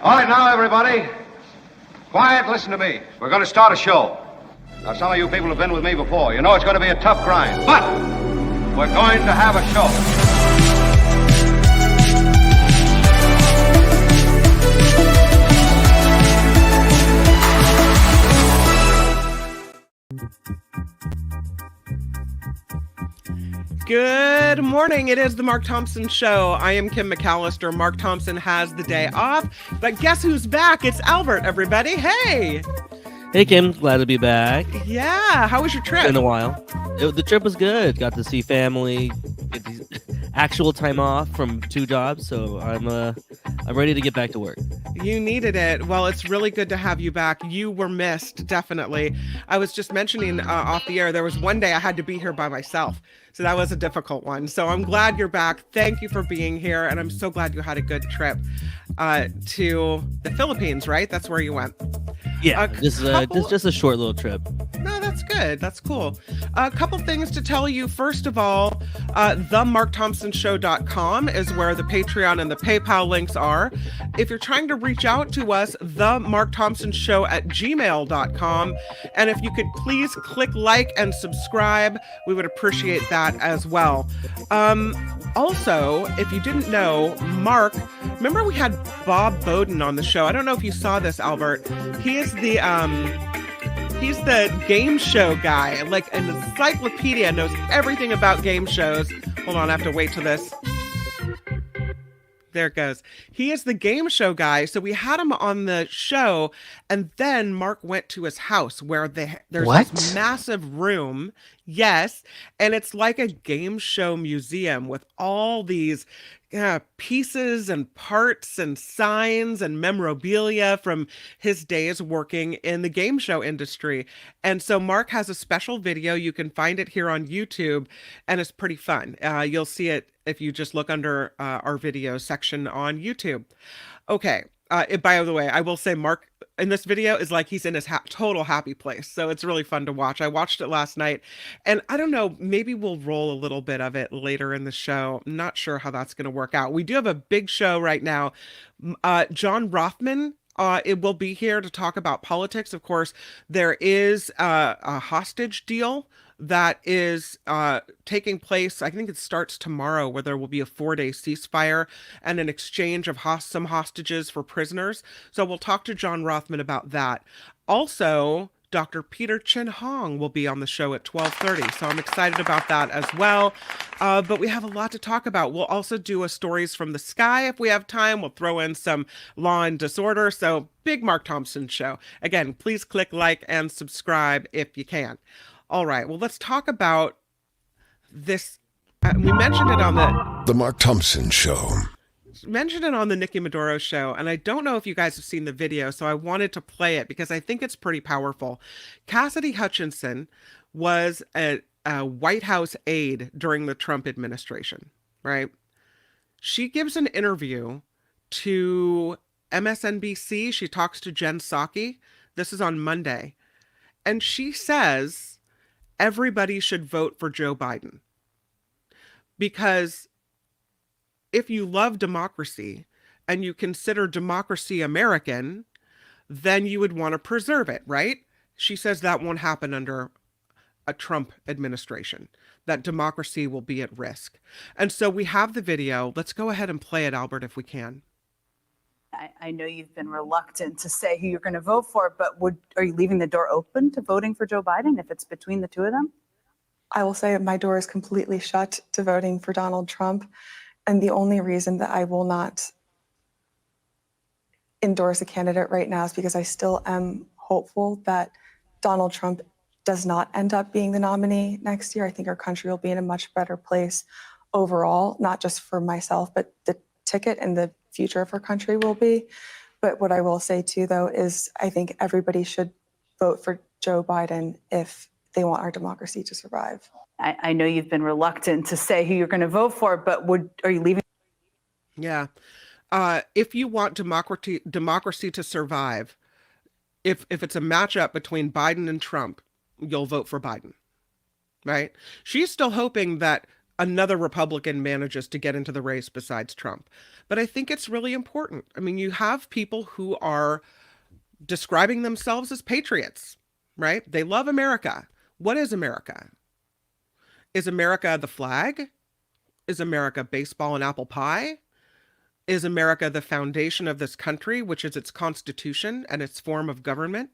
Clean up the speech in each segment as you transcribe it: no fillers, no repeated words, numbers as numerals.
All right, now, everybody. Quiet, listen to me. We're going to start a show. Now, some of you people have been with me before. You know it's going to be a tough grind, but we're going to have a show. Good morning. It is the Mark Thompson Show. I am Kim McAllister. Mark Thompson has the day off, but guess who's back? It's Albert, everybody. Hey. Hey, Kim. Glad to be back. Yeah. How was your trip? In a while. The trip was good. Got to see family, get the actual time off from 2 jobs, so I'm ready to get back to work. You needed it. Well, it's really good to have you back. You were missed, definitely. I was just mentioning off the air, there was one day I had to be here by myself. So that was a difficult one. So I'm glad you're back. Thank you for being here. And I'm so glad you had a good trip to the Philippines, right? That's where you went. Yeah, just a short little trip. No, that's good. That's cool. A couple things to tell you. First of all, themarkthompsonshow.com is where the Patreon and the PayPal links are. If you're trying to reach out to us, themarkthompsonshow@gmail.com. And if you could please click like and subscribe, we would appreciate that as well. Also, if you didn't know, Mark, remember we had Bob Bowden on the show. I don't know if you saw this, Albert. He's the game show guy, like an encyclopedia, knows everything about game shows. Hold on, I have to wait till this. There it goes. He is the game show guy. So we had him on the show, and then Mark went to his house where there's this massive room. Yes. And it's like a game show museum with all these pieces and parts and signs and memorabilia from his days working in the game show industry. And so Mark has a special video. You can find it here on YouTube, and it's pretty fun. You'll see it if you just look under our video section on YouTube. Okay. By the way, I will say Mark in this video is like he's in his total happy place. So it's really fun to watch. I watched it last night, and I don't know, maybe we'll roll a little bit of it later in the show. I'm not sure how that's going to work out. We do have a big show right now. John Rothmann it will be here to talk about politics. Of course, there is a hostage deal that is taking place. I think it starts tomorrow, where there will be a 4-day ceasefire and an exchange of some hostages for prisoners. So we'll talk to John Rothmann about that. Also, Dr. Peter Chin Hong will be on the show at 12:30. So I'm excited about that as well. But we have a lot to talk about. We'll also do a Stories from the Sky if we have time. We'll throw in some Law and Disorder. So big Mark Thompson show. Again, please click like and subscribe if you can. All right, well, let's talk about this. We mentioned it on the Mark Thompson Show. Mentioned it on the Nikki Maduro show, and I don't know if you guys have seen the video, so I wanted to play it because I think it's pretty powerful. Cassidy Hutchinson was a White House aide during the Trump administration, right? She gives an interview to MSNBC. She talks to Jen Psaki. This is on Monday. And she says everybody should vote for Joe Biden. Because if you love democracy and you consider democracy American, then you would want to preserve it, right? She says that won't happen under a Trump administration, that democracy will be at risk. And so we have the video. Let's go ahead and play it, Albert, if we can. I know you've been reluctant to say who you're going to vote for, but are you leaving the door open to voting for Joe Biden if it's between the two of them? I will say my door is completely shut to voting for Donald Trump. And the only reason that I will not endorse a candidate right now is because I still am hopeful that Donald Trump does not end up being the nominee next year. I think our country will be in a much better place overall, not just for myself, but the ticket and the future of our country will be. But what I will say too, though, is I think everybody should vote for Joe Biden if they want our democracy to survive. I know you've been reluctant to say who you're going to vote for, but are you leaving? Yeah. If you want democracy to survive, if it's a matchup between Biden and Trump, you'll vote for Biden, right? She's still hoping that another Republican manages to get into the race besides Trump. But I think it's really important. I mean, you have people who are describing themselves as patriots, right? They love America. What is America? Is America the flag? Is America baseball and apple pie? Is America the foundation of this country, which is its constitution and its form of government?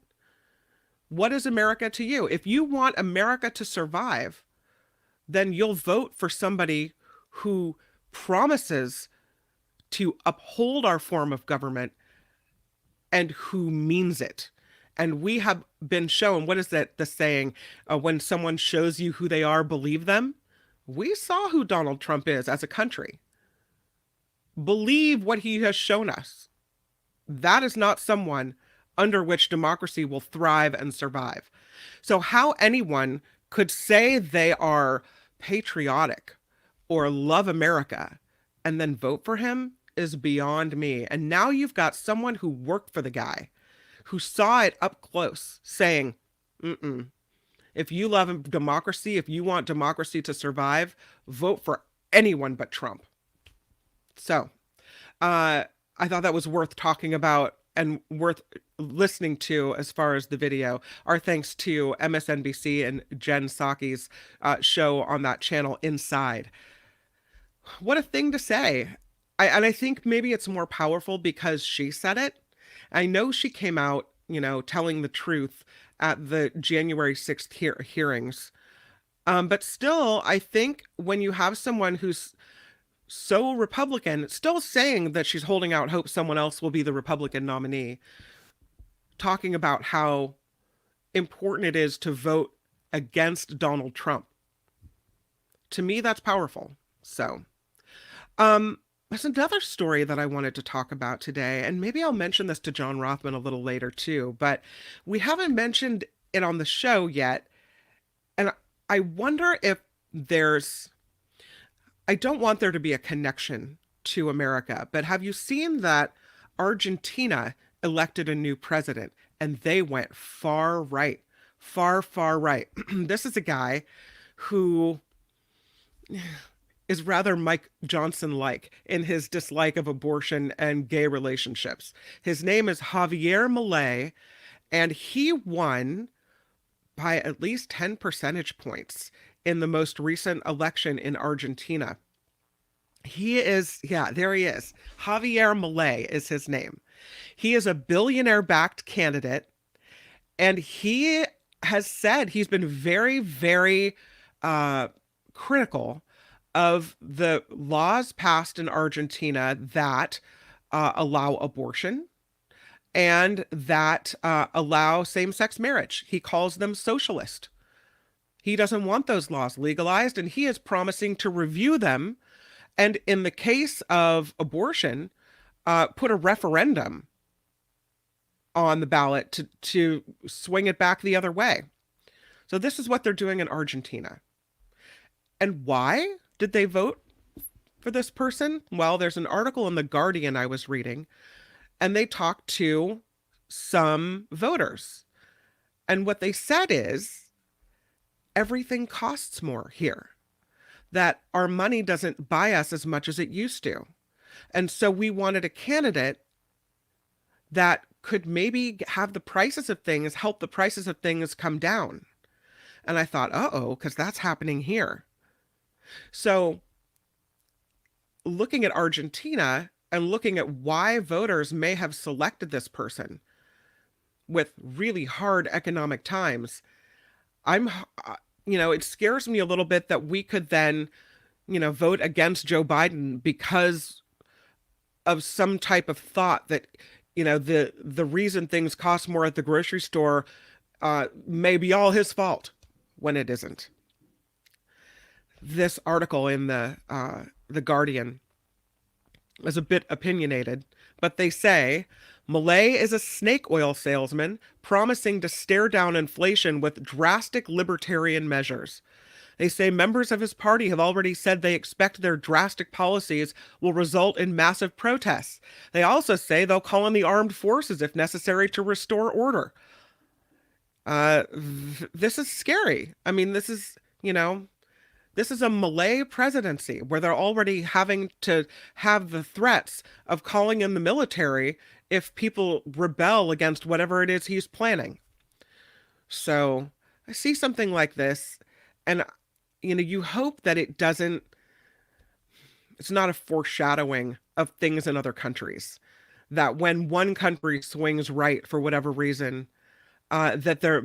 What is America to you? If you want America to survive, then you'll vote for somebody who promises to uphold our form of government and who means it. And we have been shown, what is that, the saying, when someone shows you who they are, believe them? We saw who Donald Trump is as a country. Believe what he has shown us. That is not someone under which democracy will thrive and survive. So how anyone could say they are patriotic or love America and then vote for him is beyond me. And now you've got someone who worked for the guy, who saw it up close, saying, if you love democracy, if you want democracy to survive, vote for anyone but Trump. So I thought that was worth talking about and worth listening to as far as the video. Our thanks to MSNBC and Jen Psaki's show on that channel, Inside. What a thing to say. And I think maybe it's more powerful because she said it. I know she came out, telling the truth at the January 6th hearings. But still, I think when you have someone who's so Republican, still saying that she's holding out hope someone else will be the Republican nominee, talking about how important it is to vote against Donald Trump. To me, that's powerful. So, there's another story that I wanted to talk about today, and maybe I'll mention this to John Rothmann a little later too, but we haven't mentioned it on the show yet. And I wonder if I don't want there to be a connection to America, but have you seen that Argentina elected a new president and they went far right, far right. This is a guy who is rather Mike Johnson-like in his dislike of abortion and gay relationships. His name is Javier Milei, and he won by at least 10 percentage points in the most recent election in Argentina. There he is. Javier Milei is his name. He is a billionaire-backed candidate, and he has said he's been very, very critical of the laws passed in Argentina that allow abortion and that allow same-sex marriage. He calls them socialist. He doesn't want those laws legalized, and he is promising to review them, and in the case of abortion, put a referendum on the ballot to swing it back the other way. So this is what they're doing in Argentina. And why did they vote for this person? Well, there's an article in The Guardian I was reading, and they talked to some voters. And what they said is, everything costs more here, that our money doesn't buy us as much as it used to. And so we wanted a candidate that could maybe have the prices of things, help the prices of things come down. And I thought, because that's happening here. So looking at Argentina and looking at why voters may have selected this person with really hard economic times, it scares me a little bit that we could then, vote against Joe Biden because of some type of thought that, the reason things cost more at the grocery store may be all his fault when it isn't. This article in the Guardian is a bit opinionated, but they say Milei is a snake oil salesman promising to stare down inflation with drastic libertarian measures. They say members of his party have already said they expect their drastic policies will result in massive protests. They also say they'll call in the armed forces if necessary to restore order. This is scary. I mean, this This is a Milei presidency where they're already having to have the threats of calling in the military if people rebel against whatever it is he's planning. So I see something like this, and you hope that it's not a foreshadowing of things in other countries. That when one country swings right for whatever reason, that there,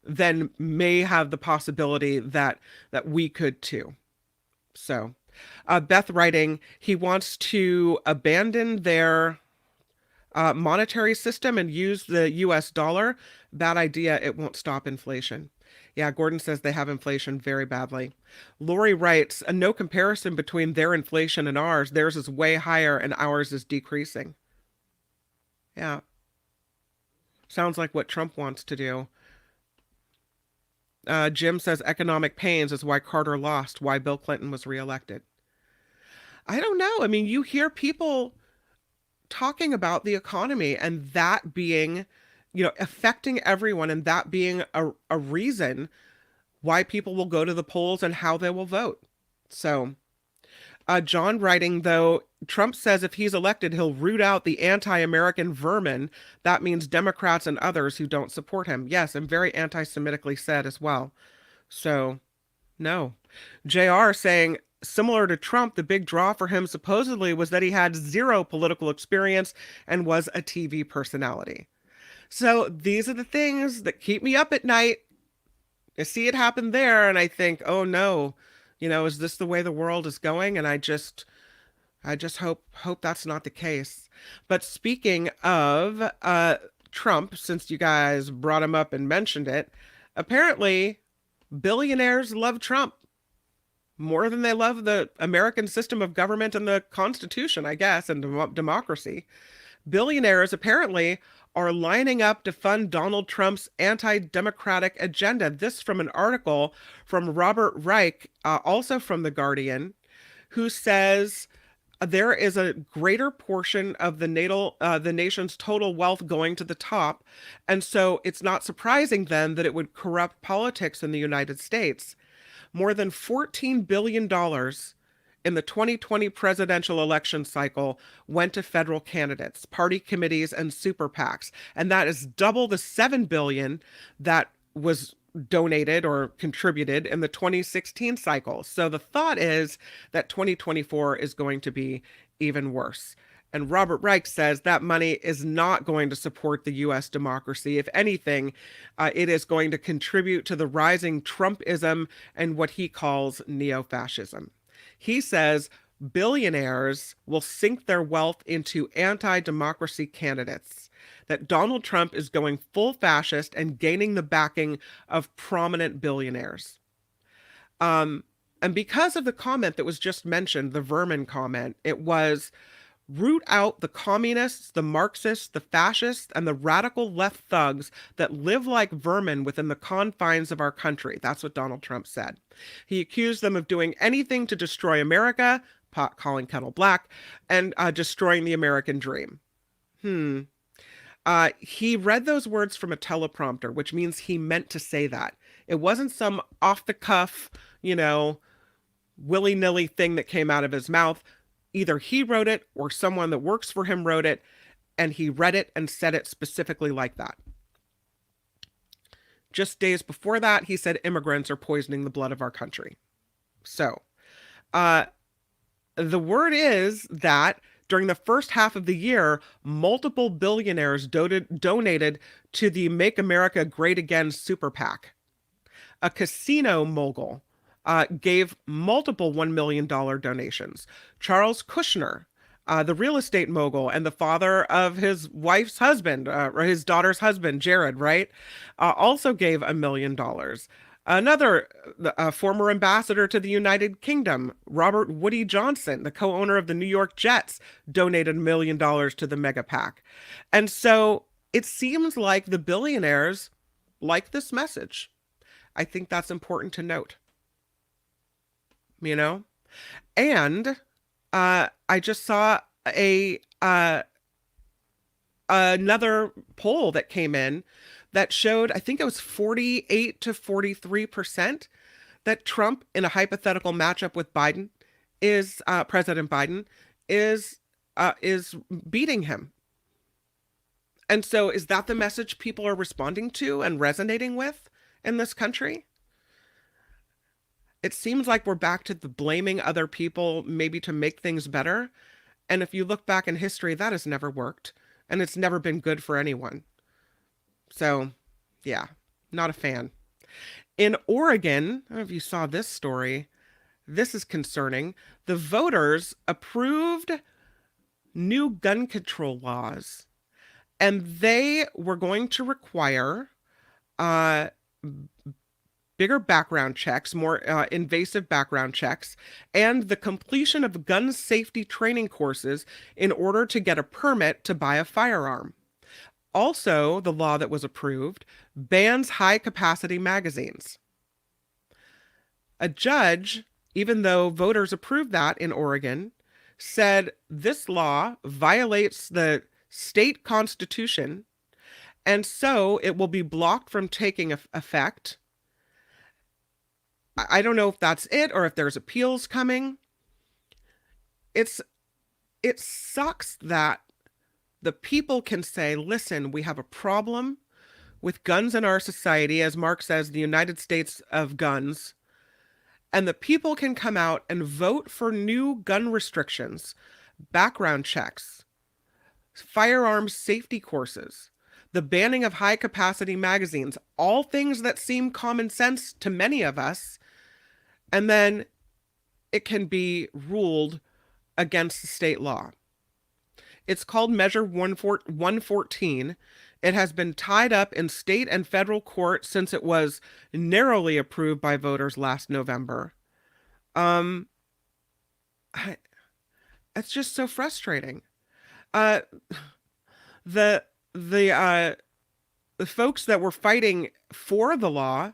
then may have the possibility that we could too. So, Beth writing, he wants to abandon their monetary system and use the US dollar. Bad idea. It won't stop inflation. Yeah, Gordon says they have inflation very badly. Lori writes, no comparison between their inflation and ours. Theirs is way higher and ours is decreasing. Yeah. Sounds like what Trump wants to do. Jim says economic pains is why Carter lost, why Bill Clinton was reelected. I don't know. I mean, you hear people talking about the economy and that being, affecting everyone, and that being a reason why people will go to the polls and how they will vote. So, John writing, though, Trump says if he's elected, he'll root out the anti-American vermin. That means Democrats and others who don't support him. Yes, and very anti-Semitically said as well. So, no. JR saying, similar to Trump, the big draw for him supposedly was that he had zero political experience and was a TV personality. So these are the things that keep me up at night. I see it happen there and I think, oh no, is this the way the world is going? And I just hope that's not the case. But speaking of Trump, since you guys brought him up and mentioned it, apparently billionaires love Trump more than they love the American system of government and the Constitution, I guess, and democracy. Billionaires apparently are lining up to fund Donald Trump's anti-democratic agenda. This from an article from Robert Reich, also from The Guardian, who says there is a greater portion of the nation's total wealth going to the top. And so it's not surprising then that it would corrupt politics in the United States. More than $14 billion in the 2020 presidential election cycle went to federal candidates, party committees, and super PACs. And that is double the $7 billion that was donated or contributed in the 2016 cycle. So the thought is that 2024 is going to be even worse. And Robert Reich says that money is not going to support the U.S. democracy. If anything, it is going to contribute to the rising Trumpism and what he calls neo-fascism. He says billionaires will sink their wealth into anti-democracy candidates, that Donald Trump is going full fascist and gaining the backing of prominent billionaires. And because of the comment that was just mentioned, the vermin comment, it was root out the communists, the Marxists, the fascists, and the radical left thugs that live like vermin within the confines of our country. That's what Donald Trump said. He accused them of doing anything to destroy America, pot calling kettle black, and destroying the American dream. He read those words from a teleprompter, which means he meant to say that. It wasn't some off-the-cuff, willy-nilly thing that came out of his mouth. Either he wrote it or someone that works for him wrote it, and he read it and said it specifically like that. Just days before that, he said immigrants are poisoning the blood of our country. So, the word is that during the first half of the year, multiple billionaires donated to the Make America Great Again super PAC. A casino mogul gave multiple $1 million donations. Charles Kushner, the real estate mogul and the father of his wife's husband, or his daughter's husband, Jared, right? Also gave $1 million. Another former ambassador to the United Kingdom, Robert Woody Johnson, the co-owner of the New York Jets, donated $1 million to the mega PAC. And so it seems like the billionaires like this message. I think that's important to note. And I just saw another poll that came in that showed, I think it was 48 to 43%, that Trump, in a hypothetical matchup with Biden, is President Biden is beating him. And so is that the message people are responding to and resonating with in this country? It seems like we're back to the blaming other people maybe to make things better. And if you look back in history, that has never worked. And it's never been good for anyone. So, yeah, not a fan. In Oregon, I don't know if you saw this story. This is concerning. The voters approved new gun control laws, and they were going to require bigger background checks, more invasive background checks, and the completion of gun safety training courses in order to get a permit to buy a firearm. Also, the law that was approved bans high-capacity magazines. A judge, even though voters approved that in Oregon, said this law violates the state constitution, and so it will be blocked from taking effect. I don't know if that's it or if there's appeals coming. It sucks that the people can say, listen, we have a problem with guns in our society, as Mark says, the United States of guns. And the people can come out and vote for new gun restrictions, background checks, firearms safety courses, the banning of high-capacity magazines, all things that seem common sense to many of us, and then it can be ruled against the state law. It's called Measure 114. It has been tied up in state and federal court since it was narrowly approved by voters last November. It's just so frustrating. The folks that were fighting for the law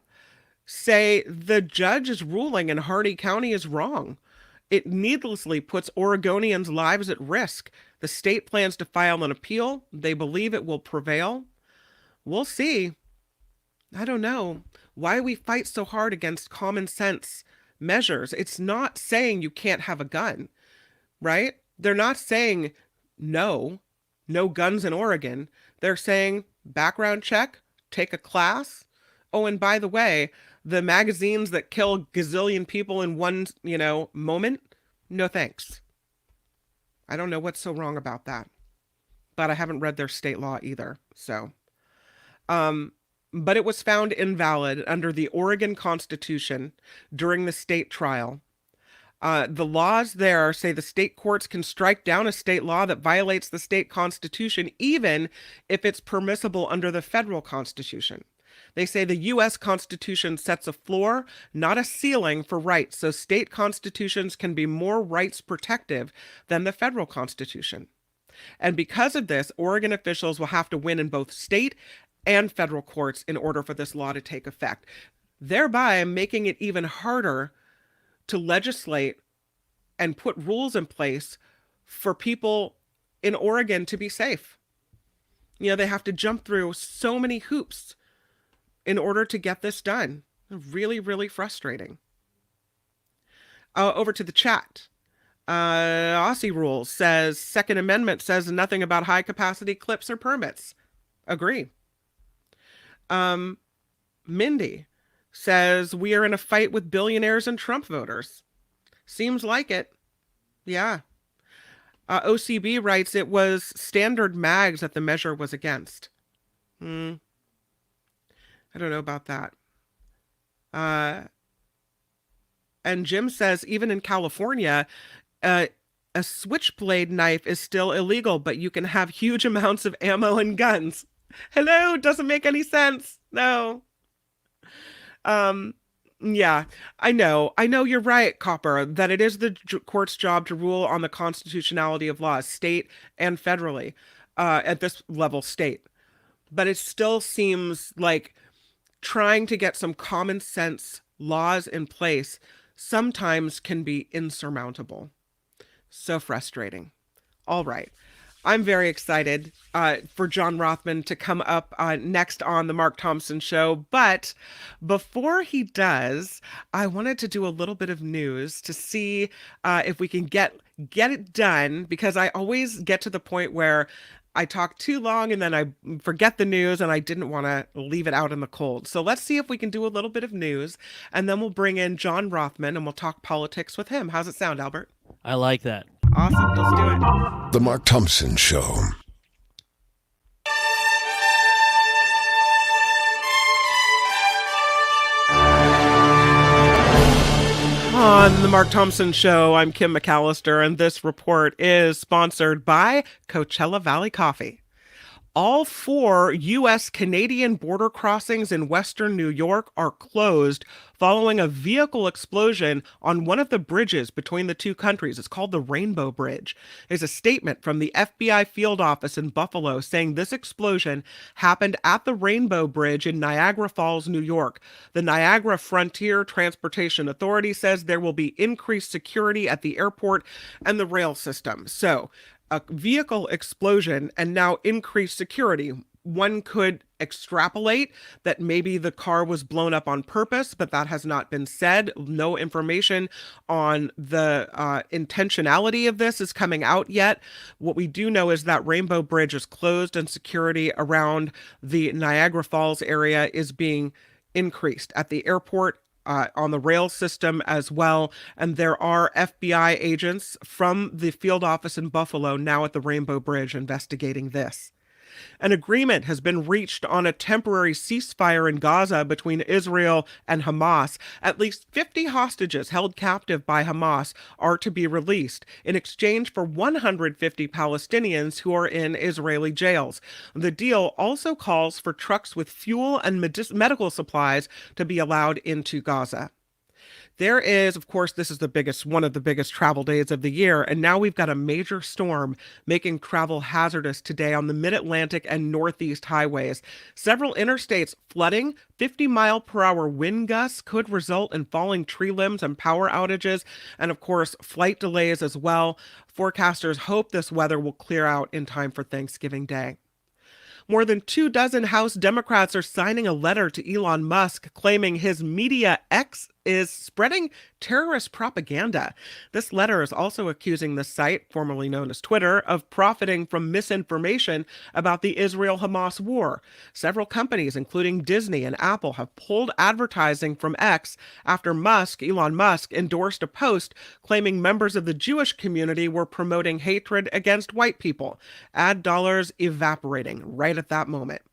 say the judge's ruling in Harney County is wrong. It needlessly puts Oregonians' lives at risk. The state plans to file an appeal. They believe it will prevail. We'll see. I don't know why we fight so hard against common sense measures. It's not saying you can't have a gun, right? They're not saying no guns in Oregon. They're saying background check, take a class. Oh, and by the way, the magazines that kill gazillion people in one, moment, no thanks. I don't know what's so wrong about that, but I haven't read their state law either. So, but it was found invalid under the Oregon Constitution during the state trial. The laws there say the state courts can strike down a state law that violates the state constitution, even if it's permissible under the federal constitution. They say the U.S. Constitution sets a floor, not a ceiling for rights, so state constitutions can be more rights protective than the federal constitution. And because of this, Oregon officials will have to win in both state and federal courts in order for this law to take effect, thereby making it even harder to legislate and put rules in place for people in Oregon to be safe. They have to jump through so many hoops in order to get this done. Really, really frustrating. Over to the chat. Aussie Rules says, Second Amendment says nothing about high capacity clips or permits. Agree. Mindy says, we are in a fight with billionaires and Trump voters. Seems like it. Yeah. OCB writes it was standard mags that the measure was against. I don't know about that. And Jim says, even in California, a switchblade knife is still illegal, but you can have huge amounts of ammo and guns. Hello, doesn't make any sense. No. Yeah, I know you're right, Copper, that it is the court's job to rule on the constitutionality of laws, state and federally, at this level, state. But it still seems like trying to get some common sense laws in place sometimes can be insurmountable. So frustrating. All right. I'm very excited for John Rothmann to come up next on the Mark Thompson Show. But before he does, I wanted to do a little bit of news to see if we can get it done, because I always get to the point where I talk too long and then I forget the news, and I didn't want to leave it out in the cold. So let's see if we can do a little bit of news, and then we'll bring in John Rothmann and we'll talk politics with him. How's it sound, Albert? I like that. Awesome. Let's do it. The Mark Thompson Show. On the Mark Thompson Show, I'm Kim McAllister, and this report is sponsored by Coachella Valley Coffee. All 4 U.S.-Canadian border crossings in western New York are closed following a vehicle explosion on one of the bridges between the two countries. It's called the Rainbow Bridge. There's a statement from the FBI field office in Buffalo saying this explosion happened at the Rainbow Bridge in Niagara Falls, New York. The Niagara Frontier Transportation Authority says there will be increased security at the airport and the rail system. So, a vehicle explosion and now increased security. One could extrapolate that maybe the car was blown up on purpose, but that has not been said. No information on the intentionality of this is coming out yet. What we do know is that Rainbow Bridge is closed and security around the Niagara Falls area is being increased at the airport, on the rail system as well. And there are FBI agents from the field office in Buffalo now at the Rainbow Bridge investigating this. An agreement has been reached on a temporary ceasefire in Gaza between Israel and Hamas. At least 50 hostages held captive by Hamas are to be released in exchange for 150 Palestinians who are in Israeli jails. The deal also calls for trucks with fuel and medical supplies to be allowed into Gaza. There is, of course, this is one of the biggest travel days of the year, and now we've got a major storm making travel hazardous today on the Mid-Atlantic and Northeast highways. Several interstates flooding, 50-mile-per-hour wind gusts could result in falling tree limbs and power outages, and of course, flight delays as well. Forecasters hope this weather will clear out in time for Thanksgiving Day. More than 24 House Democrats are signing a letter to Elon Musk claiming his Media X is spreading terrorist propaganda. This letter is also accusing the site, formerly known as Twitter, of profiting from misinformation about the Israel-Hamas war. Several companies, including Disney and Apple, have pulled advertising from X after Elon Musk, endorsed a post claiming members of the Jewish community were promoting hatred against white people. Ad dollars evaporating right at that moment.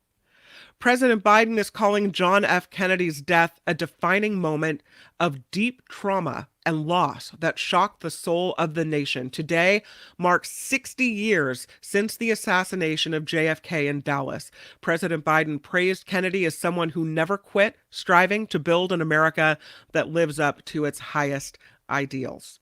President Biden is calling John F. Kennedy's death a defining moment of deep trauma and loss that shocked the soul of the nation. Today marks 60 years since the assassination of JFK in Dallas. President Biden praised Kennedy as someone who never quit, striving to build an America that lives up to its highest ideals.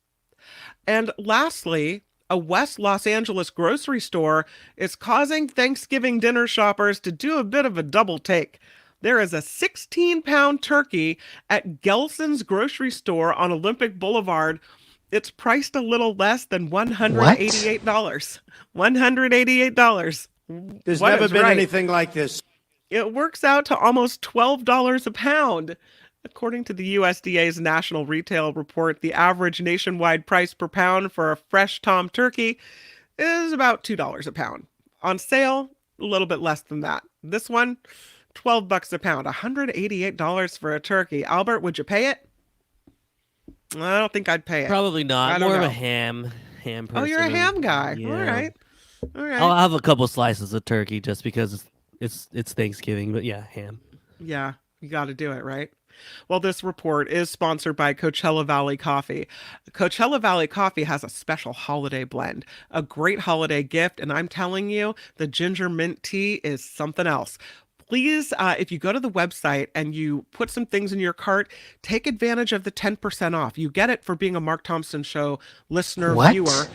And lastly, a West Los Angeles grocery store is causing Thanksgiving dinner shoppers to do a bit of a double take. There is a 16-pound turkey at Gelson's grocery store on Olympic Boulevard. It's priced a little less than $188. $188. There's never been anything like this. It works out to almost $12 a pound. According to the USDA's National Retail Report, the average nationwide price per pound for a fresh tom turkey is about $2 a pound. On sale, a little bit less than that. This one, $12 a pound, $188 for a turkey. Albert, would you pay it? I don't think I'd pay it. Probably not. I don't More of know. a ham person. Oh, you're a ham guy. Yeah. All right. I'll have a couple slices of turkey just because it's Thanksgiving, but yeah, ham. Yeah, you got to do it, right? Well, this report is sponsored by Coachella Valley Coffee. Coachella Valley Coffee has a special holiday blend, a great holiday gift, and I'm telling you, the ginger mint tea is something else. Please, if you go to the website and you put some things in your cart, take advantage of the 10% off. You get it for being a Mark Thompson Show listener, viewer.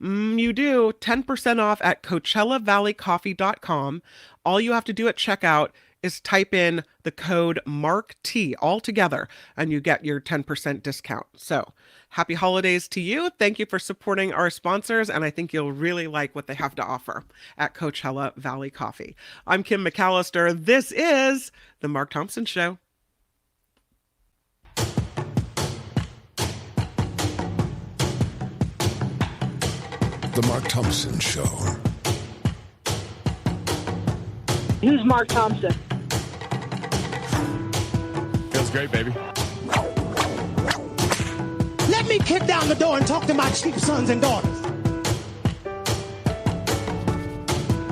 You do. 10% off at CoachellaValleyCoffee.com. All you have to do at checkout is type in the code MARKT all together and you get your 10% discount. So happy holidays to you. Thank you for supporting our sponsors, and I think you'll really like what they have to offer at Coachella Valley Coffee. I'm Kim McAllister. This is The Mark Thompson Show. The Mark Thompson Show. Who's Mark Thompson? Feels great, baby. Let me kick down the door and talk to my cheap sons and daughters.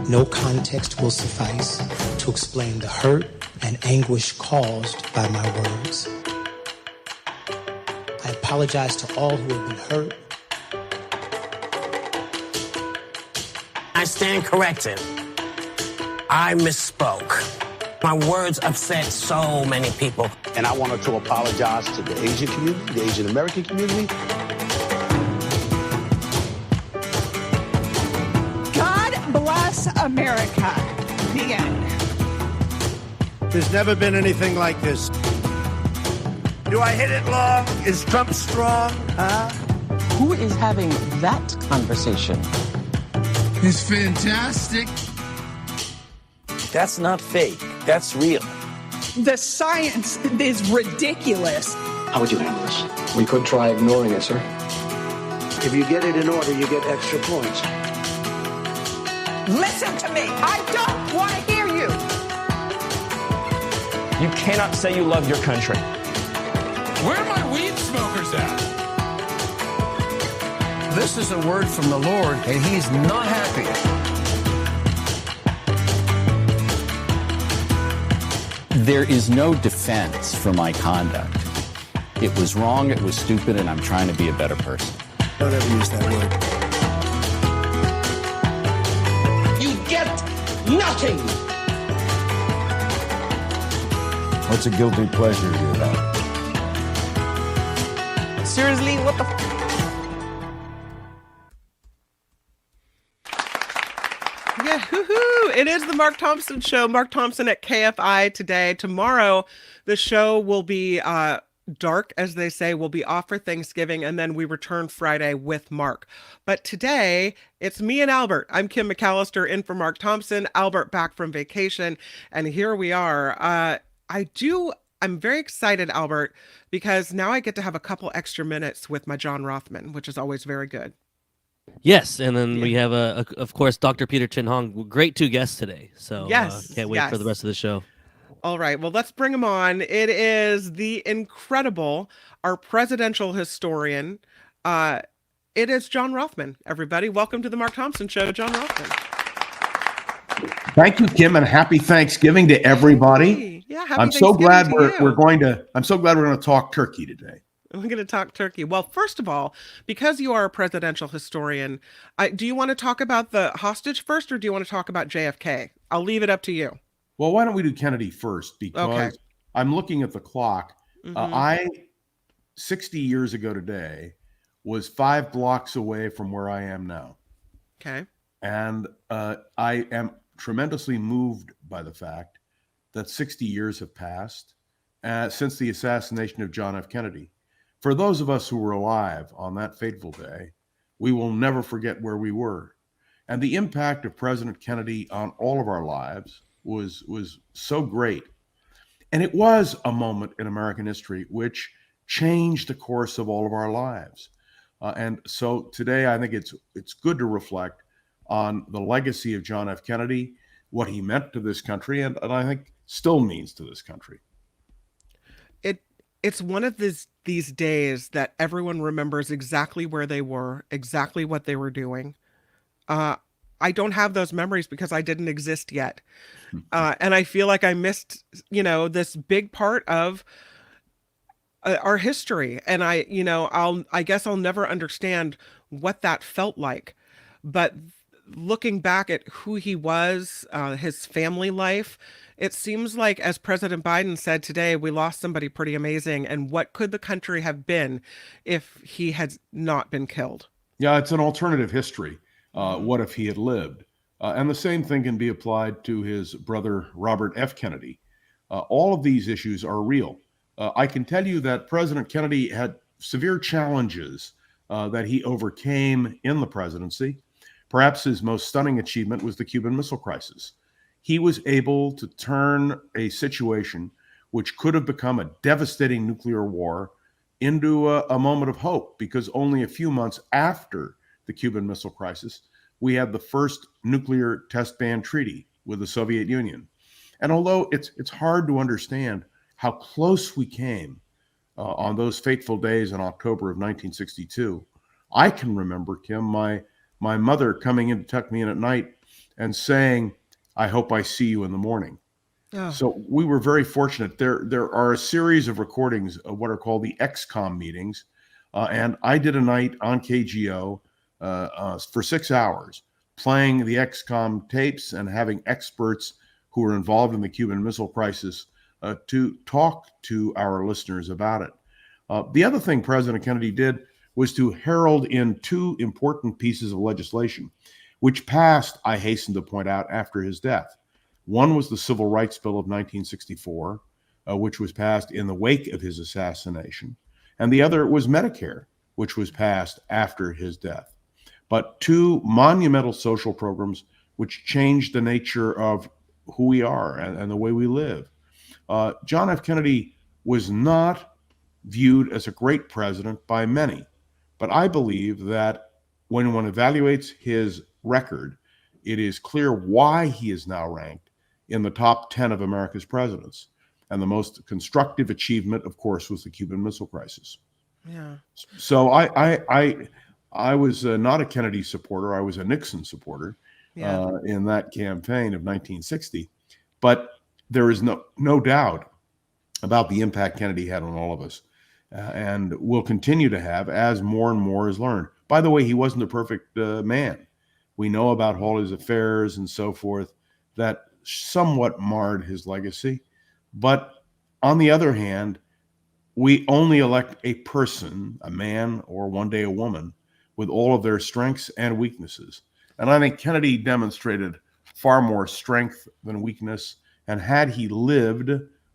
No context will suffice to explain the hurt and anguish caused by my words. I apologize to all who have been hurt. I stand corrected. I misspoke. My words upset so many people. And I wanted to apologize to the Asian community, the Asian American community. God bless America. The end. There's never been anything like this. Do I hit it long? Is Trump strong? Huh? Who is having that conversation? It's fantastic. That's not fake. That's real. The science is ridiculous. How would you handle this? We could try ignoring it, sir. If you get it in order, you get extra points. Listen to me. I don't want to hear you. You cannot say you love your country. Where are my weed smokers at? This is a word from the Lord, and he's not happy. There is no defense for my conduct. It was wrong, it was stupid, and I'm trying to be a better person. Don't ever use that word. You get nothing. What's a guilty pleasure you have? Seriously, what the Yeah, hoo-hoo. It is the Mark Thompson Show. Mark Thompson at KFI today. Tomorrow, the show will be dark, as they say. We'll be off for Thanksgiving, and then we return Friday with Mark. But today, it's me and Albert. I'm Kim McAllister in for Mark Thompson. Albert back from vacation, and here we are. I'm very excited, Albert, because now I get to have a couple extra minutes with my John Rothmann, which is always very good. Yes, and then we have, of course, Dr. Peter Chin Hong. Great two guests today, so can't wait for the rest of the show. All right, well, let's bring him on. It is the incredible, our presidential historian. It is John Rothmann, everybody. Welcome to the Mark Thompson Show, John Rothmann. Thank you, Kim, and happy Thanksgiving to everybody. Yeah, happy I'm so glad Thanksgiving we're going to talk turkey today. We're going to talk turkey. Well, first of all, because you are a presidential historian, do you want to talk about the hostage first, or do you want to talk about JFK? I'll leave it up to you. Well, why don't we do Kennedy first? Because I'm looking at the clock. Mm-hmm. 60 years ago today, was 5 blocks away from where I am now. Okay. And I am tremendously moved by the fact that 60 years have passed since the assassination of John F. Kennedy. For those of us who were alive on that fateful day, we will never forget where we were. And the impact of President Kennedy on all of our lives was so great. And it was a moment in American history which changed the course of all of our lives. And so today, I think it's good to reflect on the legacy of John F. Kennedy, what he meant to this country, and I think still means to this country. It's one of these days that everyone remembers exactly where they were, exactly what they were doing. I don't have those memories because I didn't exist yet. And I feel like I missed, this big part of our history. And I guess I'll never understand what that felt like. But looking back at who he was, his family life, it seems like, as President Biden said today, we lost somebody pretty amazing. And what could the country have been if he had not been killed? Yeah, it's an alternative history. What if he had lived? And the same thing can be applied to his brother, Robert F. Kennedy. All of these issues are real. I can tell you that President Kennedy had severe challenges that he overcame in the presidency. Perhaps his most stunning achievement was the Cuban Missile Crisis. He was able to turn a situation which could have become a devastating nuclear war into a moment of hope, because only a few months after the Cuban Missile Crisis, we had the first nuclear test ban treaty with the Soviet Union. And although it's hard to understand how close we came on those fateful days in October of 1962, I can remember, Kim, my mother coming in to tuck me in at night and saying, "I hope I see you in the morning." Oh. So we were very fortunate. There are a series of recordings of what are called the XCOM meetings, and I did a night on KGO for 6 hours playing the XCOM tapes and having experts who were involved in the Cuban Missile Crisis to talk to our listeners about it. The other thing President Kennedy did was to herald in two important pieces of legislation, which passed, I hasten to point out, after his death. One was the Civil Rights Bill of 1964, which was passed in the wake of his assassination. And the other was Medicare, which was passed after his death. But two monumental social programs which changed the nature of who we are and the way we live. John F. Kennedy was not viewed as a great president by many, but I believe that when one evaluates his record, it is clear why he is now ranked in the top 10 of America's presidents. And the most constructive achievement, of course, was the Cuban Missile Crisis. Yeah. So I was not a Kennedy supporter. I was a Nixon supporter in that campaign of 1960. But there is no doubt about the impact Kennedy had on all of us, and will continue to have as more and more is learned. By the way, he wasn't a perfect man. We know about all his affairs and so forth that somewhat marred his legacy. But on the other hand, we only elect a person, a man, or one day a woman, with all of their strengths and weaknesses. And I think Kennedy demonstrated far more strength than weakness. And had he lived,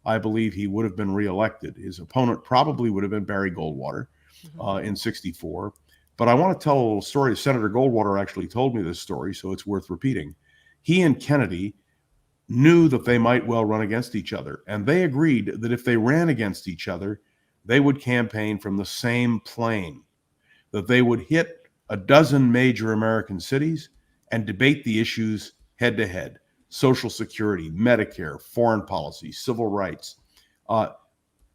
I believe he would have been reelected. His opponent probably would have been Barry Goldwater in 64. But I want to tell a little story. Senator Goldwater actually told me this story, so it's worth repeating. He and Kennedy knew that they might well run against each other. And they agreed that if they ran against each other, they would campaign from the same plane, that they would hit a dozen major American cities and debate the issues head to head: Social Security, Medicare, foreign policy, civil rights.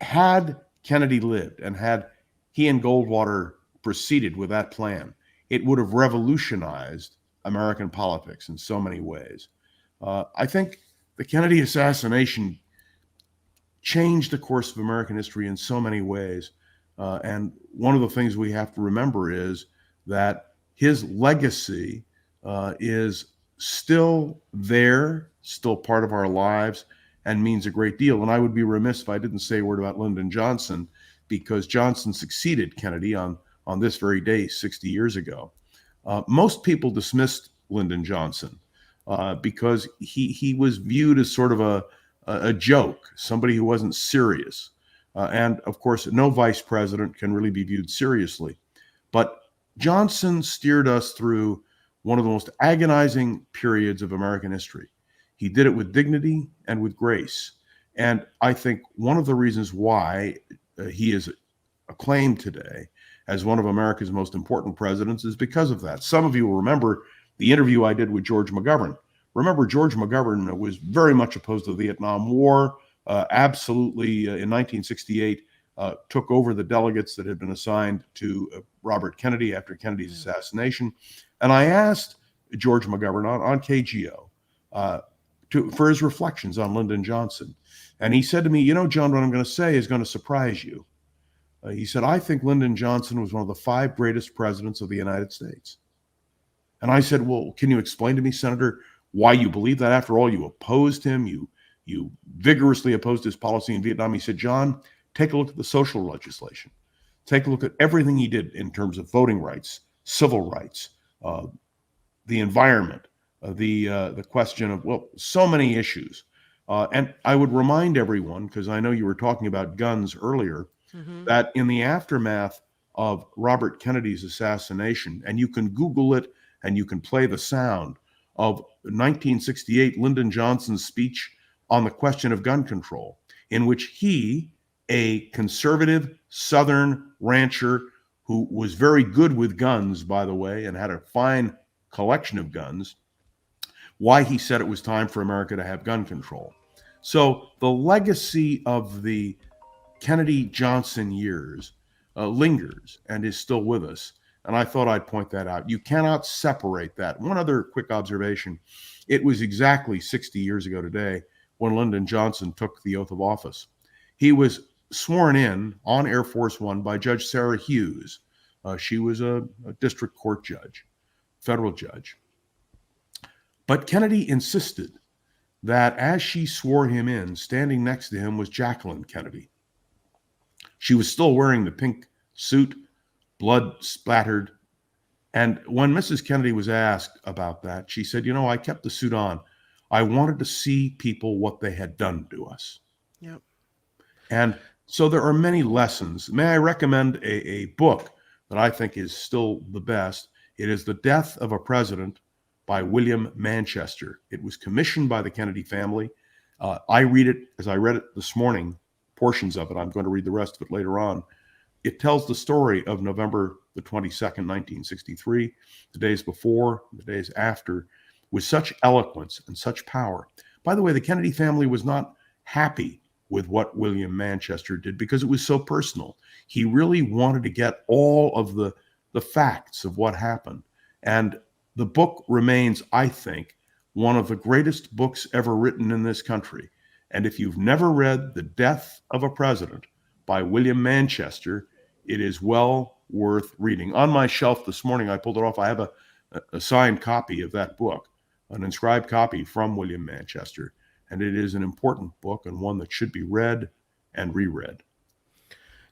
Had Kennedy lived and had he and Goldwater proceeded with that plan, it would have revolutionized American politics in so many ways. I think the Kennedy assassination changed the course of American history in so many ways. And one of the things we have to remember is that his legacy is still there, still part of our lives, and means a great deal. And I would be remiss if I didn't say a word about Lyndon Johnson, because Johnson succeeded Kennedy on this very day 60 years ago. Most people dismissed Lyndon Johnson because he was viewed as sort of a joke, somebody who wasn't serious. And of course, no vice president can really be viewed seriously. But Johnson steered us through one of the most agonizing periods of American history. He did it with dignity and with grace. And I think one of the reasons why he is acclaimed today as one of America's most important presidents is because of that. Some of you will remember the interview I did with George McGovern. Remember, George McGovern was very much opposed to the Vietnam War, absolutely in 1968 took over the delegates that had been assigned to Robert Kennedy after Kennedy's assassination. And I asked George McGovern on KGO for his reflections on Lyndon Johnson. And he said to me, "You know, John, what I'm going to say is going to surprise you." He said, "I think Lyndon Johnson was one of the 5 greatest presidents of the United States." And I said, "Well, can you explain to me, Senator, why you believe that? After all, you opposed him. You vigorously opposed his policy in Vietnam." He said, "John, take a look at the social legislation. Take a look at everything he did in terms of voting rights, civil rights, the environment, the question of, well, so many issues. And I would remind everyone, because I know you were talking about guns earlier, that in the aftermath of Robert Kennedy's assassination, and you can Google it and you can play the sound of 1968 Lyndon Johnson's speech on the question of gun control, in which he, a conservative Southern rancher who was very good with guns, by the way, and had a fine collection of guns, why he said it was time for America to have gun control. So the legacy of the Kennedy-Johnson years lingers and is still with us. And I thought I'd point that out. You cannot separate that. One other quick observation. It was exactly 60 years ago today when Lyndon Johnson took the oath of office. He was sworn in on Air Force One by Judge Sarah Hughes. She was a district court judge, federal judge. But Kennedy insisted that as she swore him in, standing next to him was Jacqueline Kennedy. She was still wearing the pink suit, blood splattered. And when Mrs. Kennedy was asked about that, she said, I kept the suit on. I wanted to see people what they had done to us. Yep. And so there are many lessons. May I recommend a book that I think is still the best? It is The Death of a President by William Manchester. It was commissioned by the Kennedy family. I read it as I read it this morning, portions of it. I'm going to read the rest of it later on. It tells the story of November the 22nd, 1963, the days before, the days after, with such eloquence and such power. By the way, the Kennedy family was not happy with what William Manchester did because it was so personal. He really wanted to get all of the facts of what happened. And the book remains, I think, one of the greatest books ever written in this country. And if you've never read The Death of a President by William Manchester, it is well worth reading. On my shelf this morning, I pulled it off. I have a signed copy of that book, an inscribed copy from William Manchester. And it is an important book and one that should be read and reread.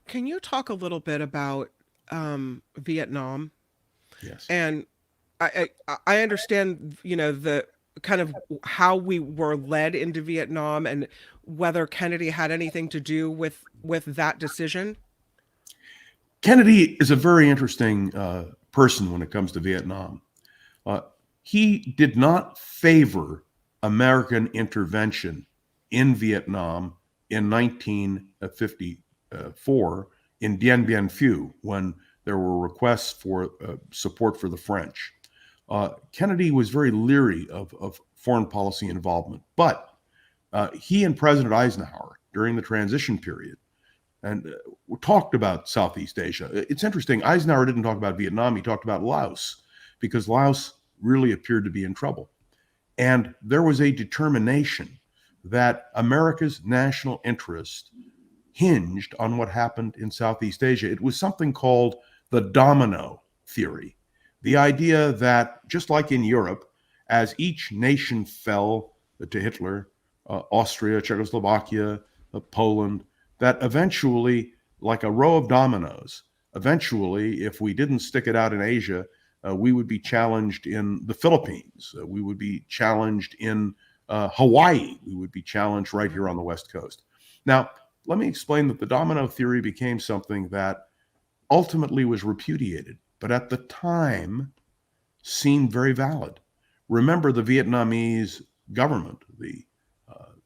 Can you talk a little bit about Vietnam? Yes. And I understand, the kind of how we were led into Vietnam and whether Kennedy had anything to do with that decision. Kennedy is a very interesting person when it comes to Vietnam. He did not favor American intervention in Vietnam in 1954 in Dien Bien Phu, when there were requests for support for the French. Kennedy was very leery of foreign policy involvement, but he and President Eisenhower during the transition period and talked about Southeast Asia. It's interesting. Eisenhower didn't talk about Vietnam. He talked about Laos because Laos really appeared to be in trouble. And there was a determination that America's national interest hinged on what happened in Southeast Asia. It was something called the domino theory. The idea that, just like in Europe, as each nation fell to Hitler, Austria, Czechoslovakia, Poland, that eventually, like a row of dominoes, eventually, if we didn't stick it out in Asia, we would be challenged in the Philippines. We would be challenged in Hawaii. We would be challenged right here on the West Coast. Now, let me explain that the domino theory became something that ultimately was repudiated, but at the time seemed very valid. Remember, the Vietnamese government, the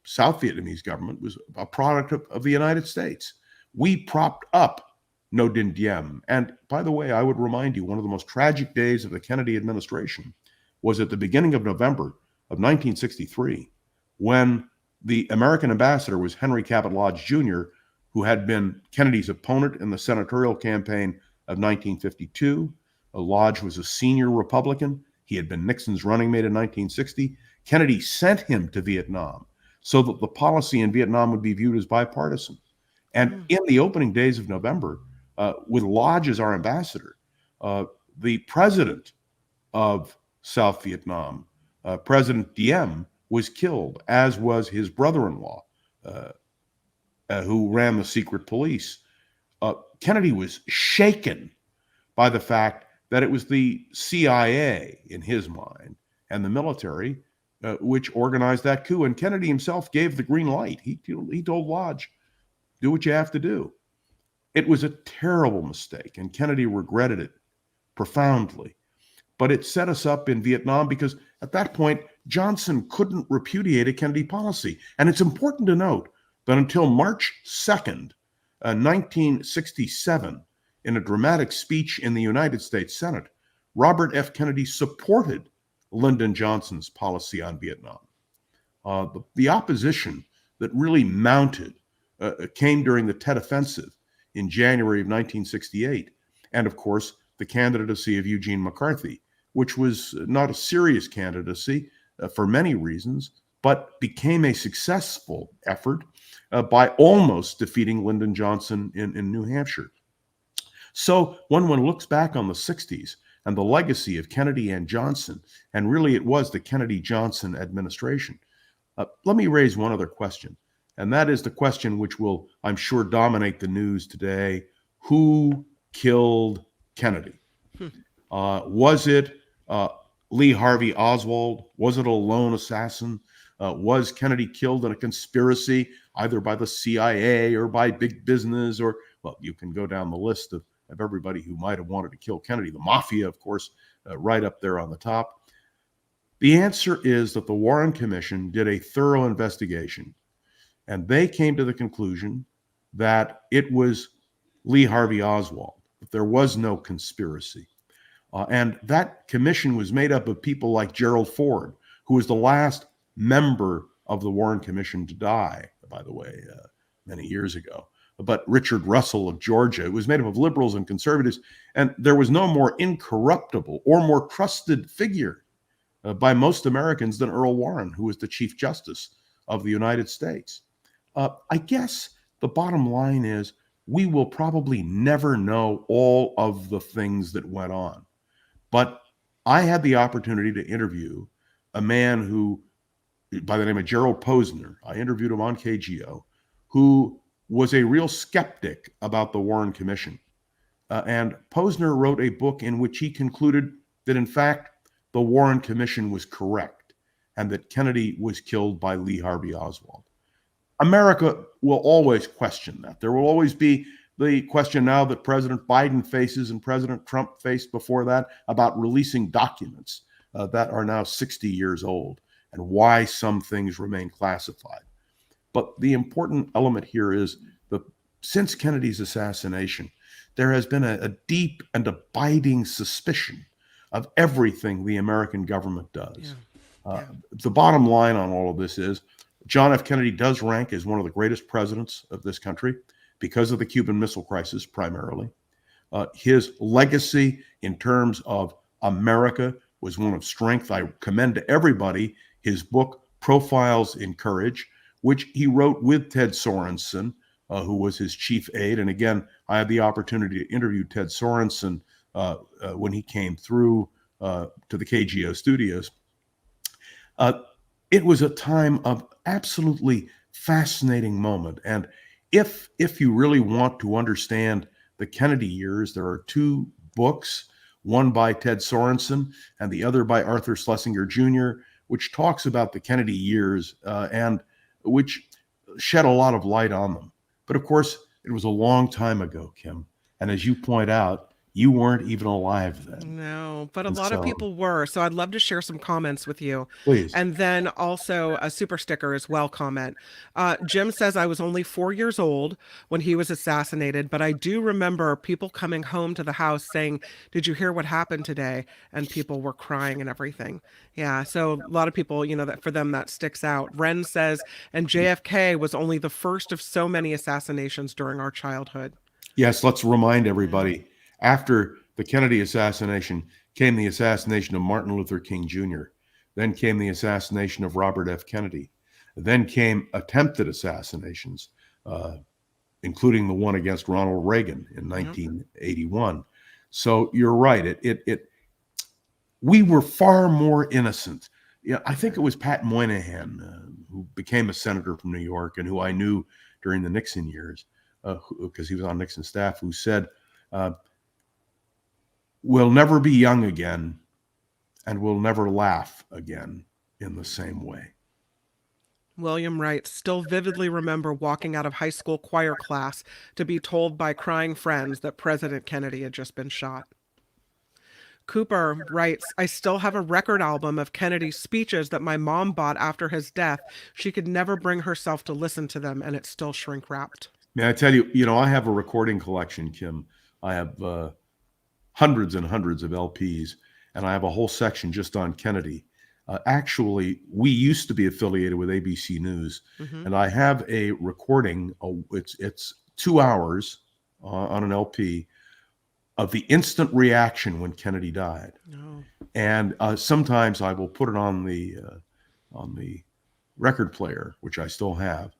South Vietnamese government, was a product of the United States. We propped up Ngo Dinh Diem. And by the way, I would remind you, one of the most tragic days of the Kennedy administration was at the beginning of November of 1963, when the American ambassador was Henry Cabot Lodge Jr., who had been Kennedy's opponent in the senatorial campaign of 1952. Lodge was a senior Republican. He had been Nixon's running mate in 1960. Kennedy sent him to Vietnam so that the policy in Vietnam would be viewed as bipartisan. And in the opening days of November, with Lodge as our ambassador, the president of South Vietnam, President Diem, was killed, as was his brother-in-law, who ran the secret police. Kennedy was shaken by the fact that it was the CIA, in his mind, and the military which organized that coup. And Kennedy himself gave the green light. He told Lodge, do what you have to do. It was a terrible mistake, and Kennedy regretted it profoundly. But it set us up in Vietnam because at that point, Johnson couldn't repudiate a Kennedy policy. And it's important to note that until March 2nd, 1967, in a dramatic speech in the United States Senate, Robert F. Kennedy supported Lyndon Johnson's policy on Vietnam. The opposition that really mounted came during the Tet Offensive in January of 1968, and of course, the candidacy of Eugene McCarthy, which was not a serious candidacy for many reasons, but became a successful effort by almost defeating Lyndon Johnson in New Hampshire. So when one looks back on the 60s and the legacy of Kennedy and Johnson, and really it was the Kennedy-Johnson administration, let me raise one other question. And that is the question which will, I'm sure, dominate the news today. Who killed Kennedy? Was it Lee Harvey Oswald? Was it a lone assassin? Was Kennedy killed in a conspiracy, either by the CIA or by big business? Or, well, you can go down the list of everybody who might have wanted to kill Kennedy. The mafia, of course, right up there on the top. The answer is that the Warren Commission did a thorough investigation, and they came to the conclusion that it was Lee Harvey Oswald, that there was no conspiracy. And that commission was made up of people like Gerald Ford, who was the last member of the Warren Commission to die, by the way, many years ago. But Richard Russell of Georgia. It was made up of liberals and conservatives, and there was no more incorruptible or more trusted figure by most Americans than Earl Warren, who was the Chief Justice of the United States. I guess the bottom line is we will probably never know all of the things that went on. But I had the opportunity to interview a man who, by the name of Gerald Posner, I interviewed him on KGO, who was a real skeptic about the Warren Commission. And Posner wrote a book in which he concluded that, in fact, the Warren Commission was correct and that Kennedy was killed by Lee Harvey Oswald. America will always question that. There will always be the question now that President Biden faces and President Trump faced before that about releasing documents that are now 60 years old and why some things remain classified. But the important element here is that since Kennedy's assassination, there has been a deep and abiding suspicion of everything the American government does. The bottom line on all of this is John F. Kennedy does rank as one of the greatest presidents of this country because of the Cuban Missile Crisis, primarily. His legacy in terms of America was one of strength. I commend to everybody his book, Profiles in Courage, which he wrote with Ted Sorensen, who was his chief aide. And again, I had the opportunity to interview Ted Sorensen when he came through to the KGO studios. It was a time of absolutely fascinating moment. And if you really want to understand the Kennedy years, there are two books, one by Ted Sorensen and the other by Arthur Schlesinger Jr., which talks about the Kennedy years and which shed a lot of light on them. But of course, it was a long time ago, Kim. And as you point out, you weren't even alive then. No, but a lot of people were. So I'd love to share some comments with you. Please. And then also a super sticker as well comment. Jim says, I was only 4 years old when he was assassinated, but I do remember people coming home to the house saying, did you hear what happened today? And people were crying and everything. Yeah, so a lot of people, that for them that sticks out. Ren says, and JFK was only the first of so many assassinations during our childhood. Yes, let's remind everybody. After the Kennedy assassination came the assassination of Martin Luther King Jr. Then came the assassination of Robert F. Kennedy. Then came attempted assassinations, including the one against Ronald Reagan in 1981. So you're right. We were far more innocent. I think it was Pat Moynihan, who became a senator from New York and who I knew during the Nixon years, because he was on Nixon's staff, who said, we'll never be young again, and we'll never laugh again in the same way. William writes, still vividly remember walking out of high school choir class to be told by crying friends that President Kennedy had just been shot. Cooper writes, I still have a record album of Kennedy's speeches that my mom bought after his death. She could never bring herself to listen to them, and it's still shrink wrapped. May I tell you, I have a recording collection, Kim. I have hundreds and hundreds of LPs, and I have a whole section just on Kennedy. Actually, we used to be affiliated with ABC News, and I have a recording. It's 2 hours on an LP of the instant reaction when Kennedy died. Oh. And sometimes I will put it on the record player, which I still have,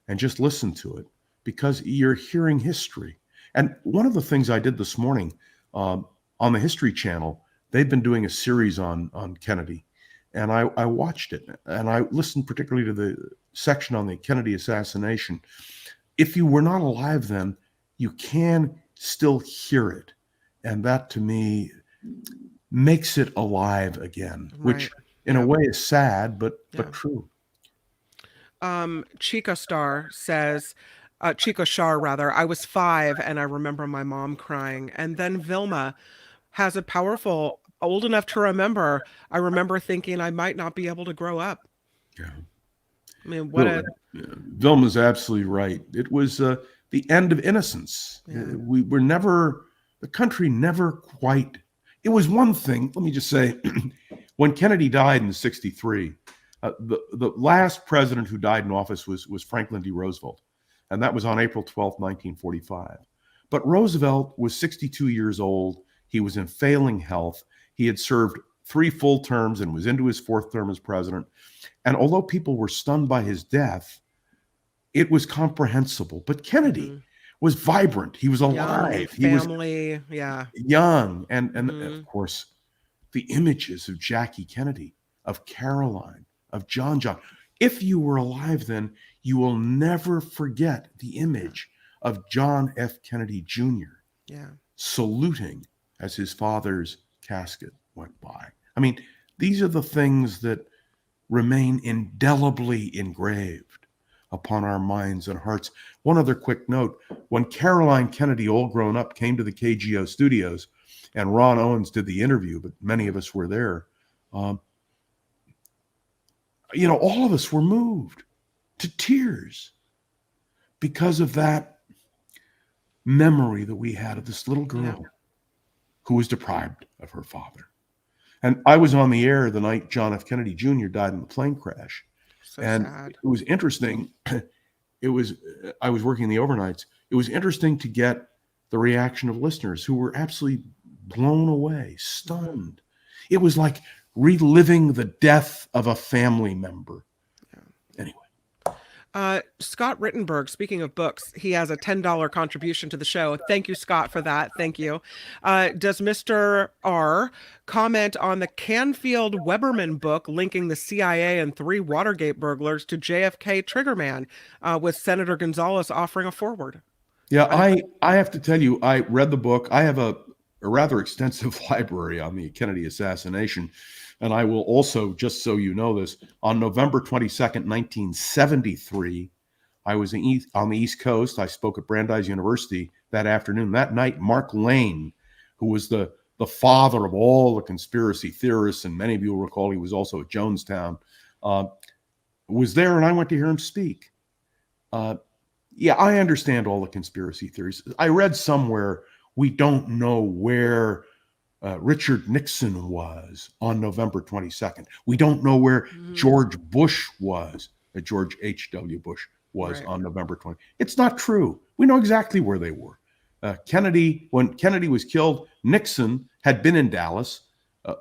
and just listen to it, because you're hearing history. And one of the things I did this morning on the History Channel, they've been doing a series on Kennedy. And I watched it, and I listened particularly to the section on the Kennedy assassination. If you were not alive then, you can still hear it. And that, to me, makes it alive again, which in a way is sad, but true. Chico Shar rather, I was 5 and I remember my mom crying. And then Vilma has a powerful, old enough to remember, I remember thinking I might not be able to grow up. Yeah. I mean, Vilma's absolutely right. It was the end of innocence. Yeah. We were never, the country never quite, it was one thing, let me just say, when Kennedy died in 1963, the last president who died in office was Franklin D. Roosevelt. And that was on April 12, 1945. But Roosevelt was 62 years old. He was in failing health. He had served 3 full terms and was into his 4th term as president. And although people were stunned by his death, it was comprehensible. But Kennedy was vibrant. He was alive. Young, family, he was young. And of course, the images of Jackie Kennedy, of Caroline, of John. If you were alive then, you will never forget the image of John F. Kennedy Jr. Saluting as his father's casket went by. I mean, these are the things that remain indelibly engraved upon our minds and hearts. One other quick note, when Caroline Kennedy, all grown up, came to the KGO studios and Ron Owens did the interview, but many of us were there, all of us were moved to tears because of that memory that we had of this little girl who was deprived of her father. And I was on the air the night John F. Kennedy Jr. died in the plane crash. So and sad. It was interesting. I was working the overnights. It was interesting to get the reaction of listeners who were absolutely blown away, stunned. It was like reliving the death of a family member. Anyway. Scott Rittenberg, speaking of books, he has a $10 contribution to the show. Thank you, Scott, for that. Thank you. Does Mr. R comment on the Canfield-Weberman book linking the CIA and 3 Watergate burglars to JFK Triggerman, with Senator Gonzalez offering a foreword? Yeah, I have to tell you, I read the book. I have a rather extensive library on the Kennedy assassination. And I will also, just so you know this, on November 22nd, 1973, I was on the East Coast. I spoke at Brandeis University that afternoon. That night, Mark Lane, who was the father of all the conspiracy theorists, and many of you will recall he was also at Jonestown, was there, and I went to hear him speak. Yeah, I understand all the conspiracy theories. I read somewhere we don't know where Richard Nixon was on November 22nd. We don't know where George Bush was, George H.W. Bush was on November 20th. It's not true. We know exactly where they were. When Kennedy was killed, Nixon had been in Dallas,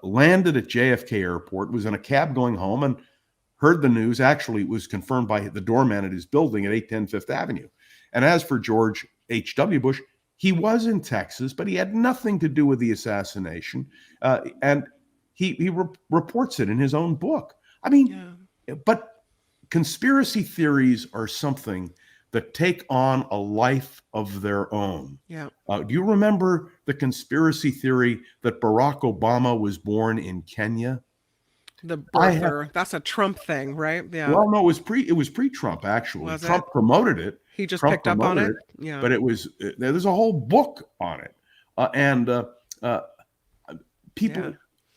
landed at JFK Airport, was in a cab going home, and heard the news. Actually, it was confirmed by the doorman at his building at 810 Fifth Avenue. And as for George H.W. Bush, he was in Texas, but he had nothing to do with the assassination. And he reports it in his own book. I mean, but conspiracy theories are something that take on a life of their own. Yeah. Do you remember the conspiracy theory that Barack Obama was born in Kenya? The birther. That's a Trump thing, right? Yeah. Well, no, it was pre-Trump actually. Was Trump it? promoted it. He just Trump picked up on promoted it. Yeah. But there's a whole book on it. People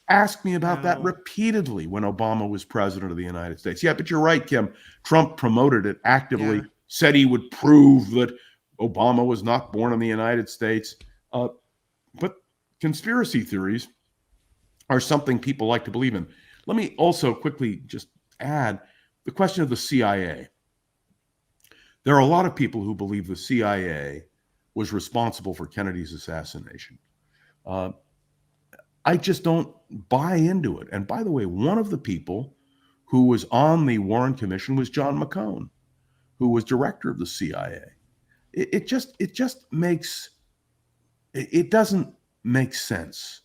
ask me about that repeatedly when Obama was president of the United States. Yeah, but you're right, Kim. Trump promoted it actively, said he would prove that Obama was not born in the United States. But conspiracy theories are something people like to believe in. Let me also quickly just add the question of the CIA. There are a lot of people who believe the CIA was responsible for Kennedy's assassination. I just don't buy into it. And by the way, one of the people who was on the Warren Commission was John McCone, who was director of the CIA. It doesn't make sense.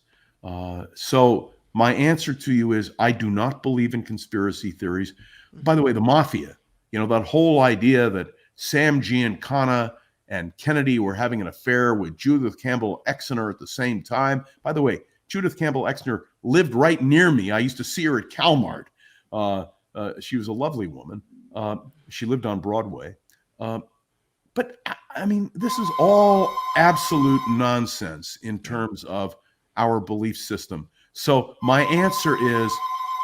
So my answer to you is I do not believe in conspiracy theories. By the way, the mafia, that whole idea that Sam Giancana and Kennedy were having an affair with Judith Campbell Exner at the same time. By the way, Judith Campbell Exner lived right near me. I used to see her at Calmart. She was a lovely woman. She lived on Broadway. But I mean, this is all absolute nonsense in terms of our belief system. So my answer is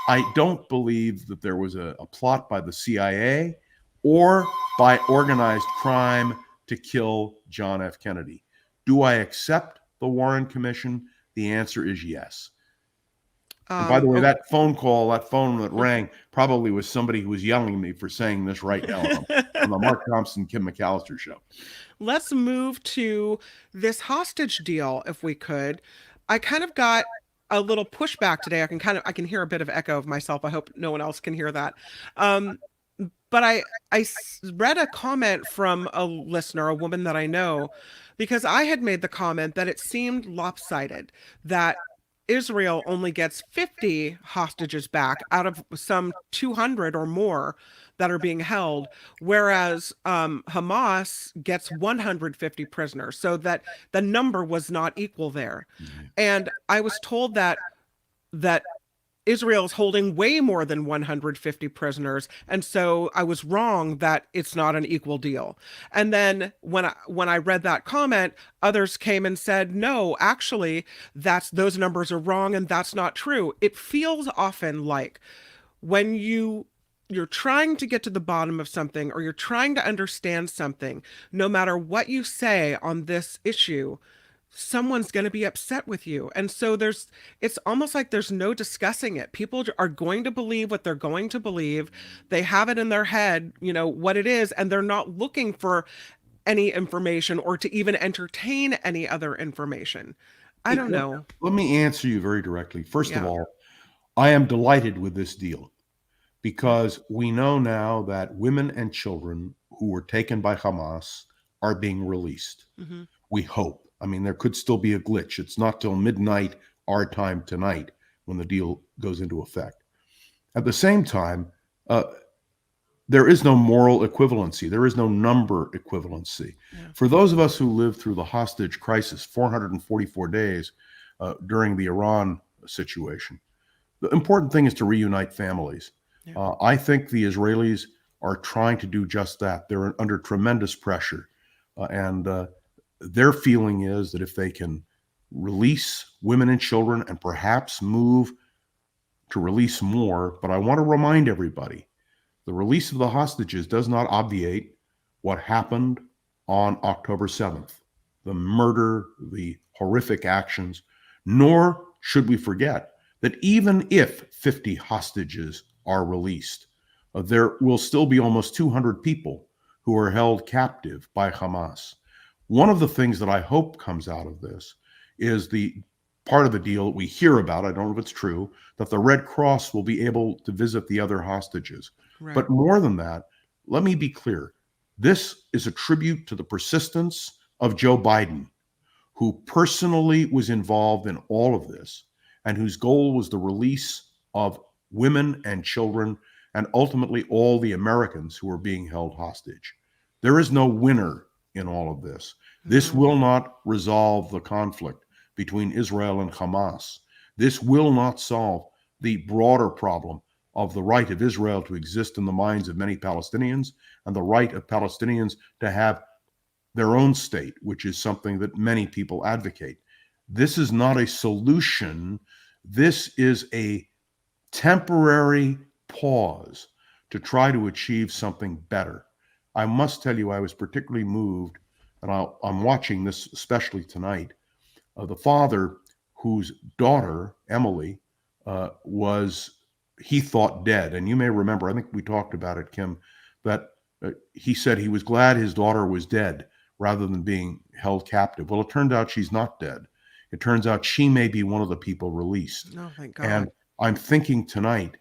I don't believe that there was a plot by the CIA or by organized crime to kill John F. Kennedy. Do I accept the Warren Commission? The answer is yes. And by the way, that phone that rang probably was somebody who was yelling at me for saying this right now on the Mark Thompson, Kim McAllister show. Let's move to this hostage deal, if we could. I kind of got a little pushback today. I can hear a bit of echo of myself. I hope no one else can hear that. But I read a comment from a listener, a woman that I know, because I had made the comment that it seemed lopsided, that Israel only gets 50 hostages back out of some 200 or more that are being held, whereas Hamas gets 150 prisoners, so that the number was not equal there. And I was told that Israel is holding way more than 150 prisoners, and so I was wrong that it's not an equal deal. And then when I read that comment, others came and said, no, actually, those numbers are wrong, and that's not true. It feels often like when you're trying to get to the bottom of something, or you're trying to understand something, no matter what you say on this issue, someone's going to be upset with you. And so it's almost like there's no discussing it. People are going to believe what they're going to believe. They have it in their head, what it is, and they're not looking for any information or to even entertain any other information. I don't know. Let me answer you very directly. First of all, I am delighted with this deal because we know now that women and children who were taken by Hamas are being released. Mm-hmm. We hope. I mean, there could still be a glitch. It's not till midnight our time tonight when the deal goes into effect. At the same time, there is no moral equivalency. There is no number equivalency. Yeah. For those of us who lived through the hostage crisis, 444 days during the Iran situation, the important thing is to reunite families. Yeah. I think the Israelis are trying to do just that. They're under tremendous pressure. Their feeling is that if they can release women and children and perhaps move to release more, but I want to remind everybody, the release of the hostages does not obviate what happened on October 7th, the murder, the horrific actions, nor should we forget that even if 50 hostages are released, there will still be almost 200 people who are held captive by Hamas. One of the things that I hope comes out of this is the part of the deal that we hear about, I don't know if it's true, that the Red Cross will be able to visit the other hostages. Right. But more than that, let me be clear. This is a tribute to the persistence of Joe Biden, who personally was involved in all of this and whose goal was the release of women and children and ultimately all the Americans who are being held hostage. There is no winner in all of this. This will not resolve the conflict between Israel and Hamas. This will not solve the broader problem of the right of Israel to exist in the minds of many Palestinians and the right of Palestinians to have their own state, which is something that many people advocate. This is not a solution. This is a temporary pause to try to achieve something better. I must tell you, I was particularly moved, and I'm watching this especially tonight, the father whose daughter, Emily, was, he thought, dead. And you may remember, I think we talked about it, Kim, that he said he was glad his daughter was dead rather than being held captive. Well, it turned out she's not dead. It turns out she may be one of the people released. Oh, thank God. And I'm thinking tonight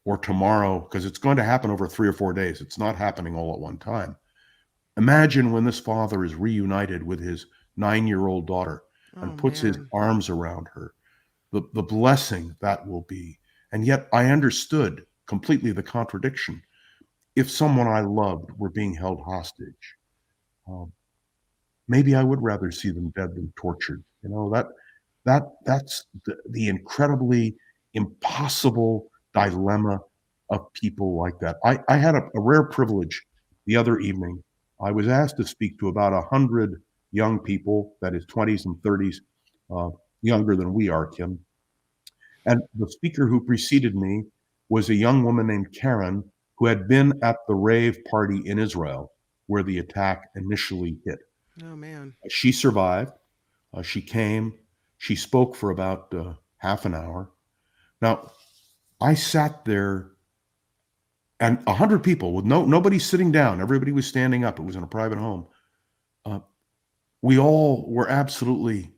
or tomorrow, because it's going to happen over 3 or 4 days. It's not happening all at one time. Imagine when this father is reunited with his 9-year-old daughter and puts his arms around her, the blessing that will be. And yet I understood completely the contradiction. If someone I loved were being held hostage, maybe I would rather see them dead than tortured. You know, that's the incredibly impossible dilemma of people like that. I had a rare privilege the other evening. I was asked to speak to about 100 young people, that is 20s and 30s, younger than we are, Kim. And the speaker who preceded me was a young woman named Karen, who had been at the rave party in Israel where the attack initially hit. Oh, man. She survived. She came. She spoke for about half an hour. Now, I sat there, and 100 people with nobody sitting down. Everybody was standing up. It was in a private home. We all were absolutely,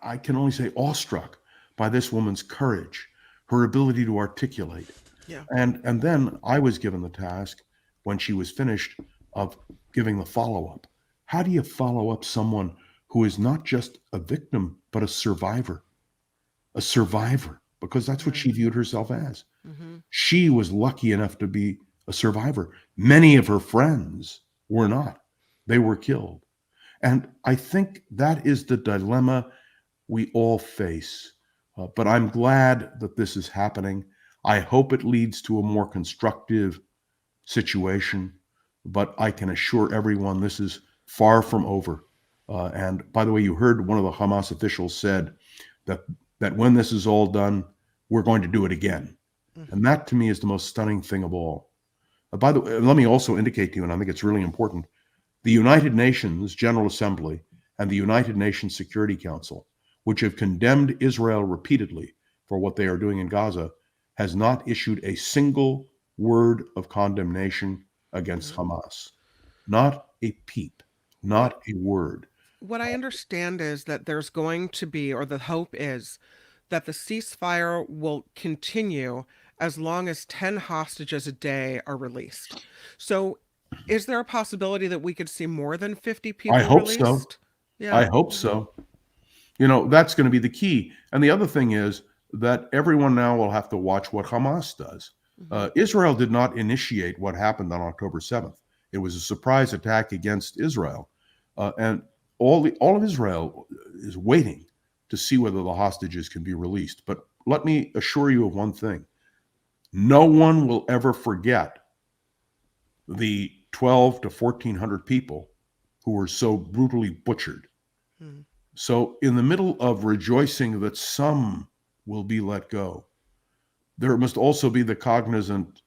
I can only say, awestruck by this woman's courage, her ability to articulate. Yeah. And then I was given the task, when she was finished, of giving the follow-up. How do you follow up someone who is not just a victim, but a survivor? A survivor, because that's what she viewed herself as. Mm-hmm. She was lucky enough to be a survivor. Many of her friends were not. They were killed. And I think that is the dilemma we all face. But I'm glad that this is happening. I hope it leads to a more constructive situation. But I can assure everyone this is far from over. And by the way, you heard one of the Hamas officials said that when this is all done, we're going to do it again. Mm-hmm. And that to me is the most stunning thing of all. By the way, let me also indicate to you, and I think it's really important, the United Nations General Assembly and the United Nations Security Council, which have condemned Israel repeatedly for what they are doing in Gaza, has not issued a single word of condemnation against Hamas. Not a peep, not a word. What I understand is that there's going to be, or the hope is, that the ceasefire will continue as long as 10 hostages a day are released. So is there a possibility that we could see more than 50 people I hope released? so. Yeah. I hope so. You know, that's going to be the key. And the other thing is that everyone now will have to watch what Hamas does. Mm-hmm. Israel did not initiate what happened on October 7th. It was a surprise attack against Israel. And all of Israel is waiting to see whether the hostages can be released. But let me assure you of one thing. No one will ever forget the 12 to 1,400 people who were so brutally butchered. Hmm. So in the middle of rejoicing that some will be let go, there must also be the cognizant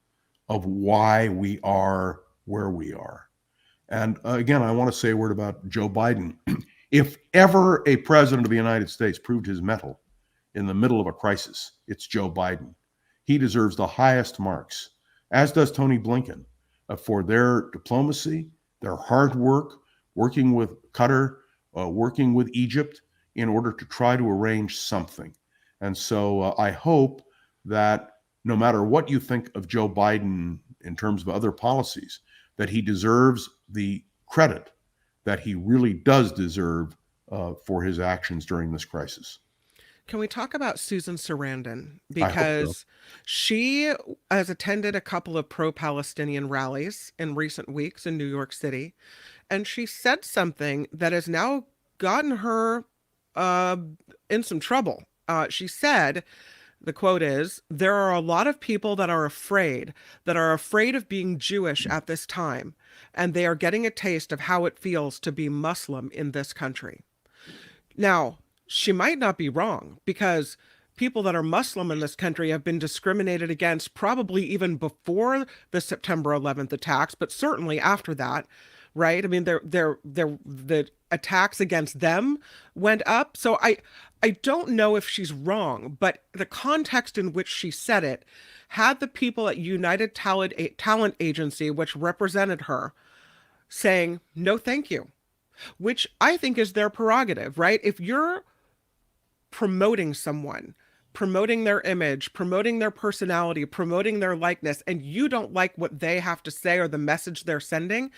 of why we are where we are. And again, I want to say a word about Joe Biden. If ever a president of the United States proved his mettle in the middle of a crisis, it's Joe Biden. He deserves the highest marks, as does Tony Blinken, for their diplomacy, their hard work, working with Qatar, working with Egypt in order to try to arrange something. And so I hope that no matter what you think of Joe Biden in terms of other policies, that he deserves the credit that he really does deserve for his actions during this crisis. Can we talk about Susan Sarandon? Because she has attended a couple of pro-Palestinian rallies in recent weeks in New York City, and she said something that has now gotten her in some trouble She said, the quote is, "There are a lot of people that are afraid of being Jewish at this time, and they are getting a taste of how it feels to be Muslim in this country." Now, she might not be wrong, because people that are Muslim in this country have been discriminated against probably even before the September 11th attacks, but certainly after that, right? I mean, the attacks against them went up. So I don't know if she's wrong, but the context in which she said it had the people at United Talent Agency, which represented her, saying, no, thank you, which I think is their prerogative, right? If you're promoting someone, promoting their image, promoting their personality, promoting their likeness, and you don't like what they have to say or the message they're sending,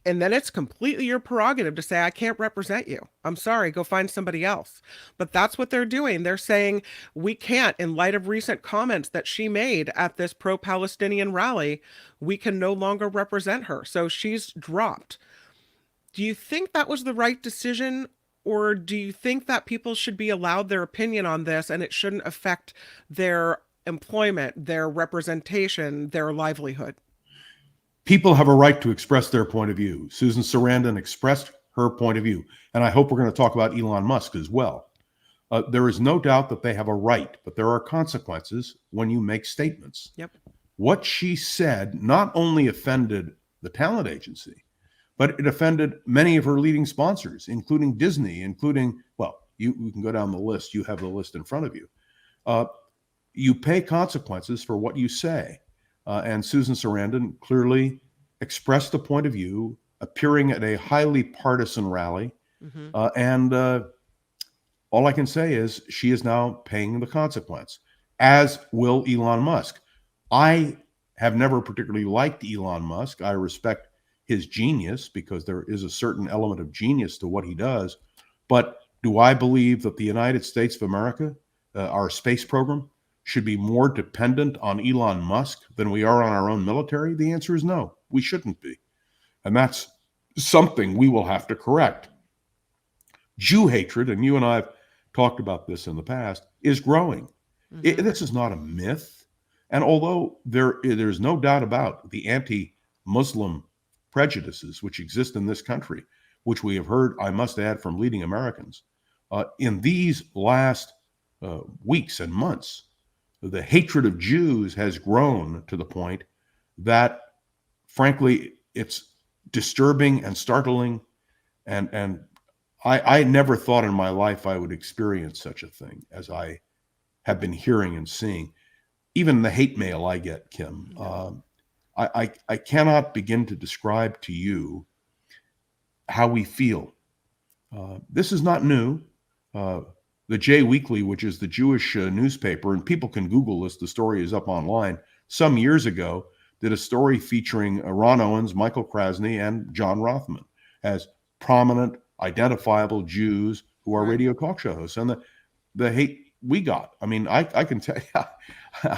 and then it's completely your prerogative to say, I can't represent you. I'm sorry, go find somebody else. But that's what they're doing. They're saying, we can't, in light of recent comments that she made at this pro-Palestinian rally, we can no longer represent her. So she's dropped. Do you think that was the right decision? Or do you think that people should be allowed their opinion on this and it shouldn't affect their employment, their representation, their livelihood? People have a right to express their point of view. Susan Sarandon expressed her point of view. And I hope we're going to talk about Elon Musk as well. There is no doubt that they have a right, but there are consequences when you make statements. Yep. What she said not only offended the talent agency, but it offended many of her leading sponsors, including Disney, including, well, you can go down the list. You have the list in front of you. You pay consequences for what you say. And Susan Sarandon clearly expressed a point of view, appearing at a highly partisan rally. And all I can say is she is now paying the consequence, as will Elon Musk. I have never particularly liked Elon Musk. I respect his genius because there is a certain element of genius to what he does. But do I believe that the United States of America, our space program, should be more dependent on Elon Musk than we are on our own military? The answer is no, we shouldn't be. And that's something we will have to correct. Jew hatred, and you and I have talked about this in the past, is growing. This is not a myth. And although there's no doubt about the anti-Muslim prejudices which exist in this country, which we have heard, I must add, from leading Americans, in these last weeks and months, the hatred of Jews has grown to the point that, frankly, it's disturbing and startling. And I never thought in my life I would experience such a thing as I have been hearing and seeing. Even the hate mail I get, Kim, I cannot begin to describe to you how we feel. This is not new. The J Weekly, which is the Jewish newspaper, and people can Google this, the story is up online, some years ago, did a story featuring Ron Owens, Michael Krasny, and John Rothmann as prominent, identifiable Jews who are radio talk show hosts. And the hate we got, I mean, I can tell you,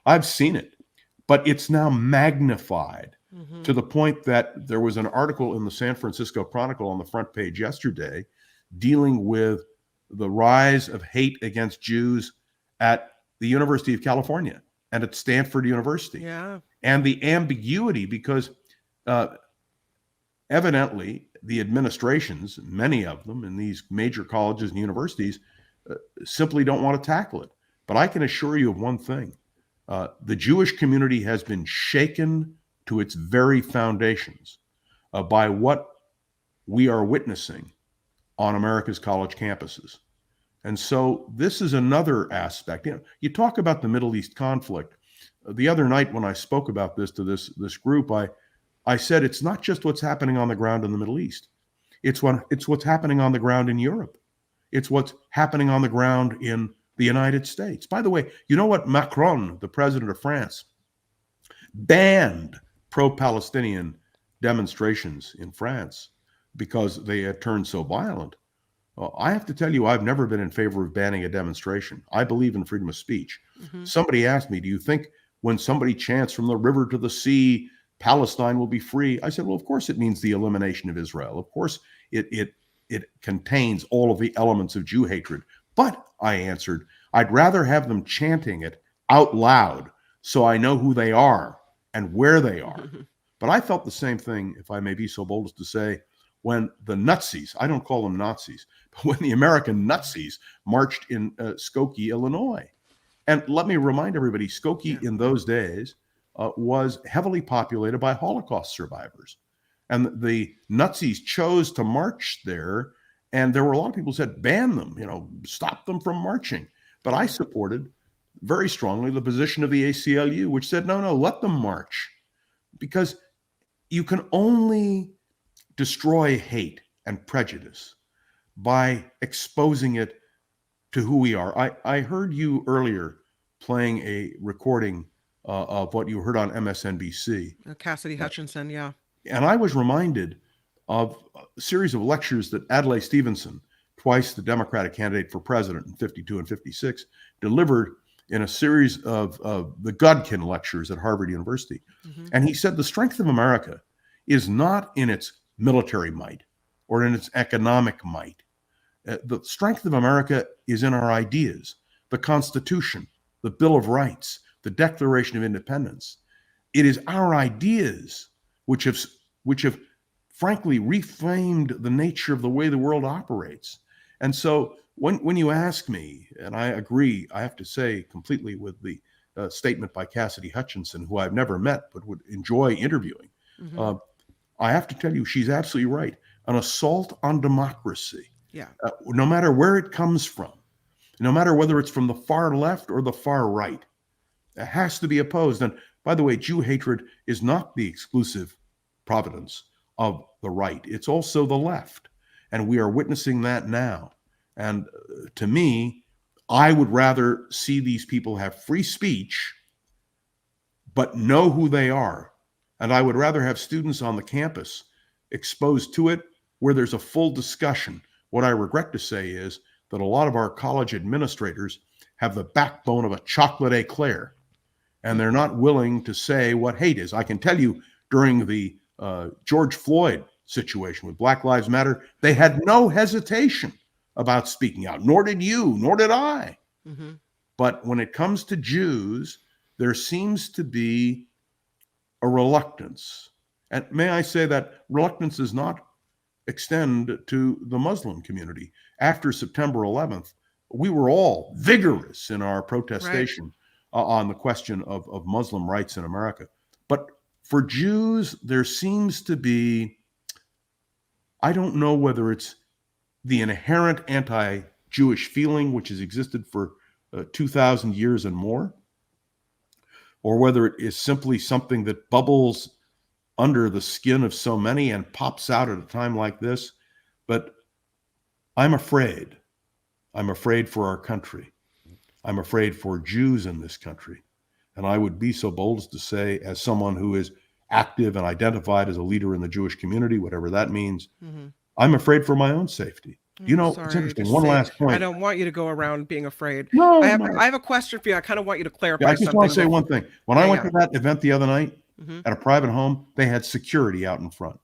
I've seen it, but it's now magnified to the point that there was an article in the San Francisco Chronicle on the front page yesterday dealing with the rise of hate against Jews at the University of California and at Stanford University. Yeah. And the ambiguity, because evidently the administrations, many of them in these major colleges and universities, simply don't want to tackle it. But I can assure you of one thing. The Jewish community has been shaken to its very foundations by what we are witnessing on America's college campuses. And so this is another aspect. You talk about the Middle East conflict. The other night when I spoke about this to this group, I said it's not just what's happening on the ground in the Middle East. It's what's happening on the ground in Europe. It's what's happening on the ground in the United States. By the way, you know what? Macron, the president of France, banned pro-Palestinian demonstrations in France because they had turned so violent. I have to tell you, I've never been in favor of banning a demonstration. I believe in freedom of speech. Somebody asked me, do you think when somebody chants from the river to the sea, Palestine will be free? I said, well, of course it means the elimination of Israel. Of course it contains all of the elements of Jew hatred. But I answered, I'd rather have them chanting it out loud so I know who they are and where they are. But I felt the same thing, if I may be so bold as to say, when the Nazis, I don't call them Nazis, but when the American Nazis marched in Skokie, Illinois. And let me remind everybody, Skokie in those days was heavily populated by Holocaust survivors. And the Nazis chose to march there. And there were a lot of people who said, ban them, stop them from marching. But I supported very strongly the position of the ACLU, which said, no, let them march. Because you can only destroy hate and prejudice by exposing it to who we are. I heard you earlier playing a recording of what you heard on MSNBC. Cassidy Hutchinson, yeah. And I was reminded of a series of lectures that Adlai Stevenson, twice the Democratic candidate for president in 52 and 56, delivered in a series of the Godkin lectures at Harvard University. And he said the strength of America is not in its military might or in its economic might. The strength of America is in our ideas, the Constitution, the Bill of Rights, the Declaration of Independence. It is our ideas which have frankly reframed the nature of the way the world operates. And so when you ask me, and I agree, I have to say completely with the statement by Cassidy Hutchinson, who I've never met but would enjoy interviewing, I have to tell you, she's absolutely right. An assault on democracy, no matter where it comes from, no matter whether it's from the far left or the far right, it has to be opposed. And by the way, Jew hatred is not the exclusive providence of the right. It's also the left. And we are witnessing that now. And to me, I would rather see these people have free speech, but know who they are. And I would rather have students on the campus exposed to it where there's a full discussion. What I regret to say is that a lot of our college administrators have the backbone of a chocolate eclair, and they're not willing to say what hate is. I can tell you during the George Floyd situation with Black Lives Matter, they had no hesitation about speaking out, nor did you, nor did I. But when it comes to Jews, there seems to be a reluctance. And may I say that reluctance does not extend to the Muslim community. After September 11th, we were all vigorous in our protestation on the question of Muslim rights in America. But for Jews, there seems to be, I don't know whether it's the inherent anti-Jewish feeling which has existed for 2,000 years and more, or whether it is simply something that bubbles under the skin of so many and pops out at a time like this. But I'm afraid. I'm afraid for our country. I'm afraid for Jews in this country. And I would be so bold as to say, as someone who is active and identified as a leader in the Jewish community, whatever that means, I'm afraid for my own safety. You know, it's interesting. One last point. I don't want you to go around being afraid. No, I have a question for you. I kind of want you to clarify I just want to say one thing. When I went to that event the other night at a private home, they had security out in front.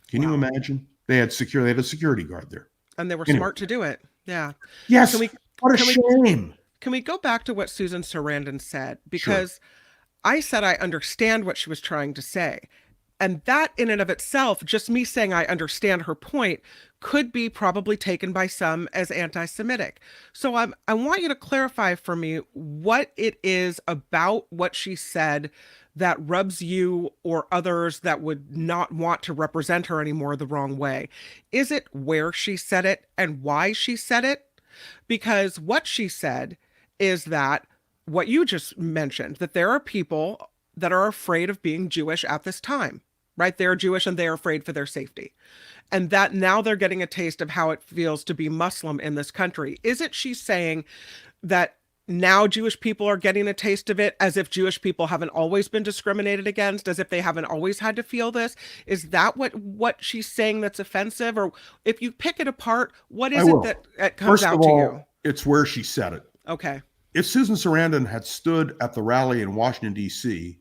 Can you imagine? They had security. They had a security guard there. And they were smart to do it. Yeah. Yes. What a shame. Can we go back to what Susan Sarandon said? Because I said I understand what she was trying to say. And that in and of itself, just me saying I understand her point, could be probably taken by some as anti-Semitic. So I want you to clarify for me what it is about what she said that rubs you or others that would not want to represent her anymore the wrong way. Is it where she said it and why she said it? Because what she said is that what you just mentioned, that there are people that are afraid of being Jewish at this time, right? They're Jewish and they're afraid for their safety. And that now they're getting a taste of how it feels to be Muslim in this country. Isn't she saying that now Jewish people are getting a taste of it as if Jewish people haven't always been discriminated against, as if they haven't always had to feel this? Is that what she's saying that's offensive? Or if you pick it apart, what is it that comes out to you? It's where she said it. Okay. If Susan Sarandon had stood at the rally in Washington, D.C.,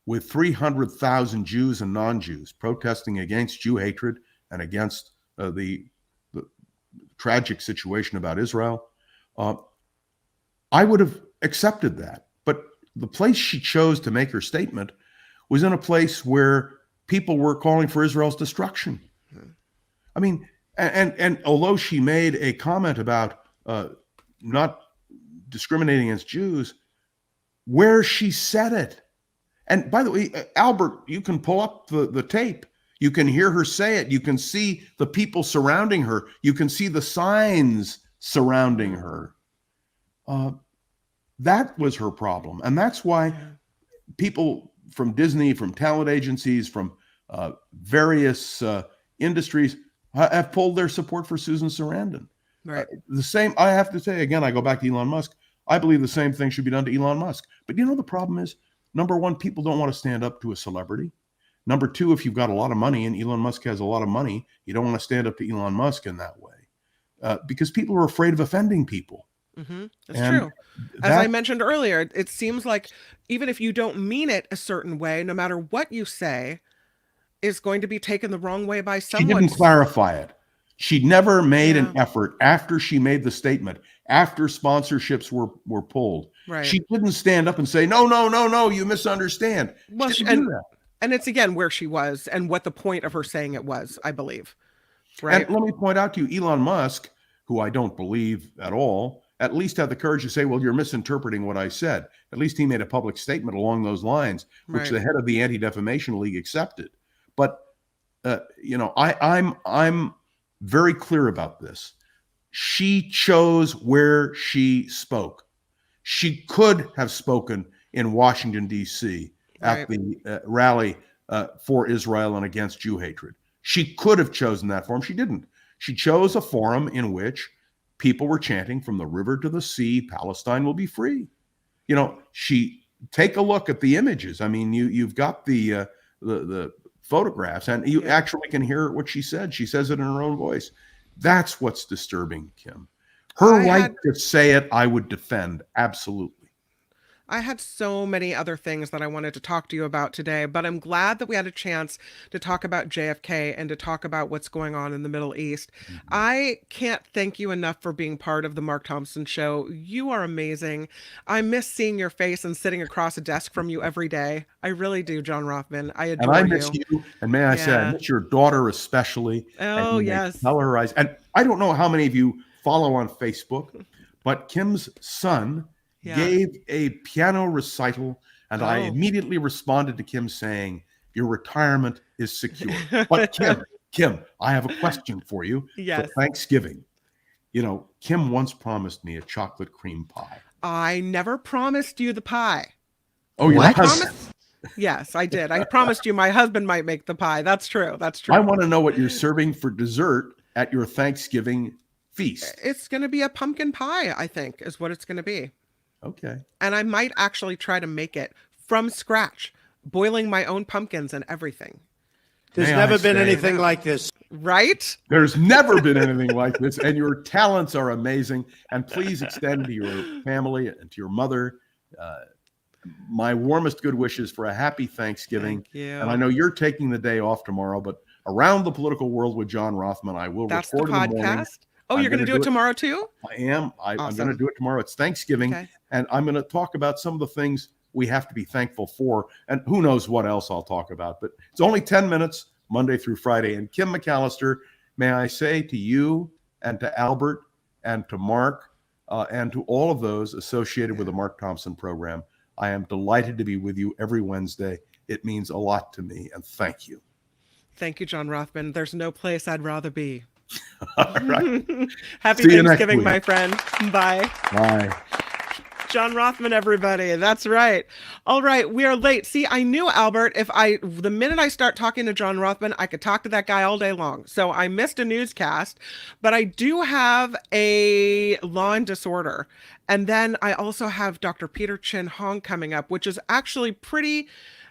with 300,000 Jews and non-Jews protesting against Jew hatred and against the tragic situation about Israel, I would have accepted that. But the place she chose to make her statement was in a place where people were calling for Israel's destruction. I mean, and although she made a comment about not discriminating against Jews, where she said it, and by the way, Albert, you can pull up the tape. You can hear her say it. You can see the people surrounding her. You can see the signs surrounding her. That was her problem. And that's why people from Disney, from talent agencies, from various industries have pulled their support for Susan Sarandon. Right. The same, I have to say, again, I go back to Elon Musk. I believe the same thing should be done to Elon Musk. But you know, the problem is, number one, people don't want to stand up to a celebrity. Number two, if you've got a lot of money, and Elon Musk has a lot of money, you don't want to stand up to Elon Musk in that way, because people are afraid of offending people. Mm-hmm. That's true. As I mentioned earlier, it seems like even if you don't mean it a certain way, no matter what you say, is going to be taken the wrong way by someone. She didn't clarify it. She never made an effort after she made the statement, after sponsorships were pulled. Right. She didn't stand up and say, no, you misunderstand. Well, she didn't do that. And it's again where she was and what the point of her saying it was, I believe. Right. And let me point out to you, Elon Musk, who I don't believe at all, at least had the courage to say, well, you're misinterpreting what I said. At least he made a public statement along those lines, which the head of the Anti-Defamation League accepted. But, I'm very clear about this. She chose where she spoke. She could have spoken in Washington, D.C. at the rally for Israel and against Jew hatred. She could have chosen that forum. She didn't. She chose a forum in which people were chanting from the river to the sea, Palestine will be free. Take a look at the images. I mean, you've got the photographs, and you actually can hear what she said. She says it in her own voice. That's what's disturbing, Kim. Her right to say it, I would defend, absolutely. I had so many other things that I wanted to talk to you about today, but I'm glad that we had a chance to talk about JFK and to talk about what's going on in the Middle East. Mm-hmm. I can't thank you enough for being part of the Mark Thompson Show. You are amazing. I miss seeing your face and sitting across a desk from you every day. I really do, John Rothmann. I adore you. And I miss you. And may I say, I miss your daughter especially. Oh, yes. Tell her eyes. And I don't know how many of you follow on Facebook, but Kim's son gave a piano recital, and I immediately responded to Kim saying, your retirement is secure. But Kim, I have a question for you for Thanksgiving. Kim once promised me a chocolate cream pie. I never promised you the pie. Oh, your husband? Yes, I did. I promised you my husband might make the pie. That's true. That's true. I want to know what you're serving for dessert at your Thanksgiving feast. It's going to be a pumpkin pie, I think, is what it's going to be. Okay. And I might actually try to make it from scratch, boiling my own pumpkins and everything. There's never been anything like this. Right? There's never been anything like this. And your talents are amazing. And please extend to your family and to your mother my warmest good wishes for a happy Thanksgiving. Thank you. And I know you're taking the day off tomorrow, but Around the Political World with John Rothmann, I will record in the morning. Podcast? Oh, you're going to do it tomorrow too? I am. I'm going to do it tomorrow. It's Thanksgiving. Okay. And I'm going to talk about some of the things we have to be thankful for. And who knows what else I'll talk about. But it's only 10 minutes, Monday through Friday. And Kim McAllister, may I say to you and to Albert and to Mark and to all of those associated with the Mark Thompson program, I am delighted to be with you every Wednesday. It means a lot to me. And thank you. Thank you, John Rothmann. There's no place I'd rather be. All right. Happy Thanksgiving, my friend. Bye. Bye. John Rothmann, everybody. That's right. All right. We are late. See, I knew, Albert, the minute I start talking to John Rothmann, I could talk to that guy all day long. So I missed a newscast, but I do have a Law and Disorder. And then I also have Dr. Peter Chin Hong coming up, which is actually pretty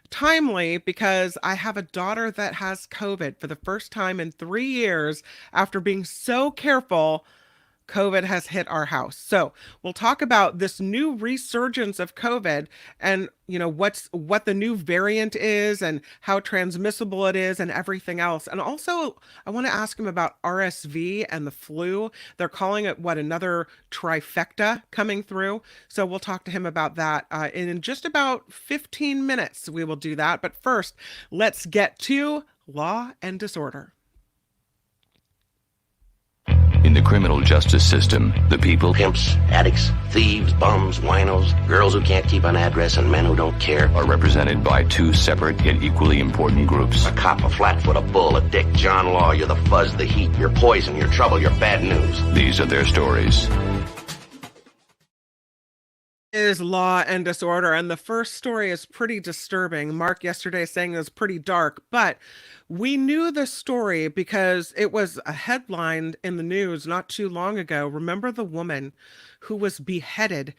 timely because I have a daughter that has COVID for the first time in 3 years after being so careful. COVID has hit our house. So we'll talk about this new resurgence of COVID and, you know, what the new variant is and how transmissible it is and everything else. And also I want to ask him about RSV and the flu. They're calling it another trifecta coming through. So we'll talk to him about that in just about 15 minutes. We will do that. But first, let's get to Law and Disorder. In the criminal justice system, the people, pimps, addicts, thieves, bums, winos, girls who can't keep an address, and men who don't care, are represented by two separate yet equally important groups. A cop, a flatfoot, a bull, a dick, John Law. You're the fuzz, the heat, you're poison, you're trouble, you're bad news. These are their stories. Is Law and Disorder, and the first story is pretty disturbing. Mark yesterday saying it was pretty dark, but we knew the story because it was a headline in the news not too long ago. Remember the woman who was beheaded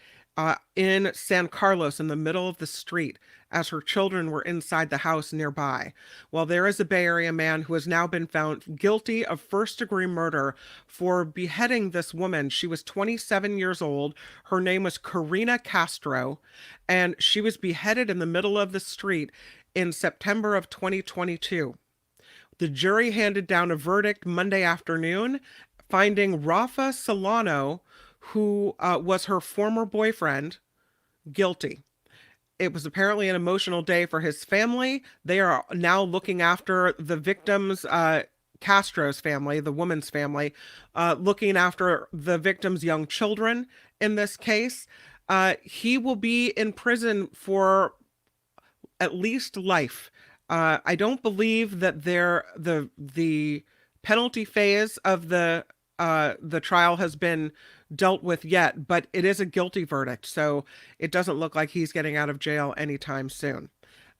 in San Carlos in the middle of the street as her children were inside the house nearby? Well, there is a Bay Area man who has now been found guilty of first-degree murder for beheading this woman. She was 27 years old. Her name was Karina Castro, and she was beheaded in the middle of the street in September of 2022. The jury handed down a verdict Monday afternoon, finding Rafa Solano, who was her former boyfriend, guilty. It was apparently an emotional day for his family. They are now looking after the victim's, Castro's family, the woman's family, looking after the victim's young children in this case. He will be in prison for at least life. I don't believe that the penalty phase of the trial has been dealt with yet, but it is a guilty verdict, so it doesn't look like he's getting out of jail anytime soon.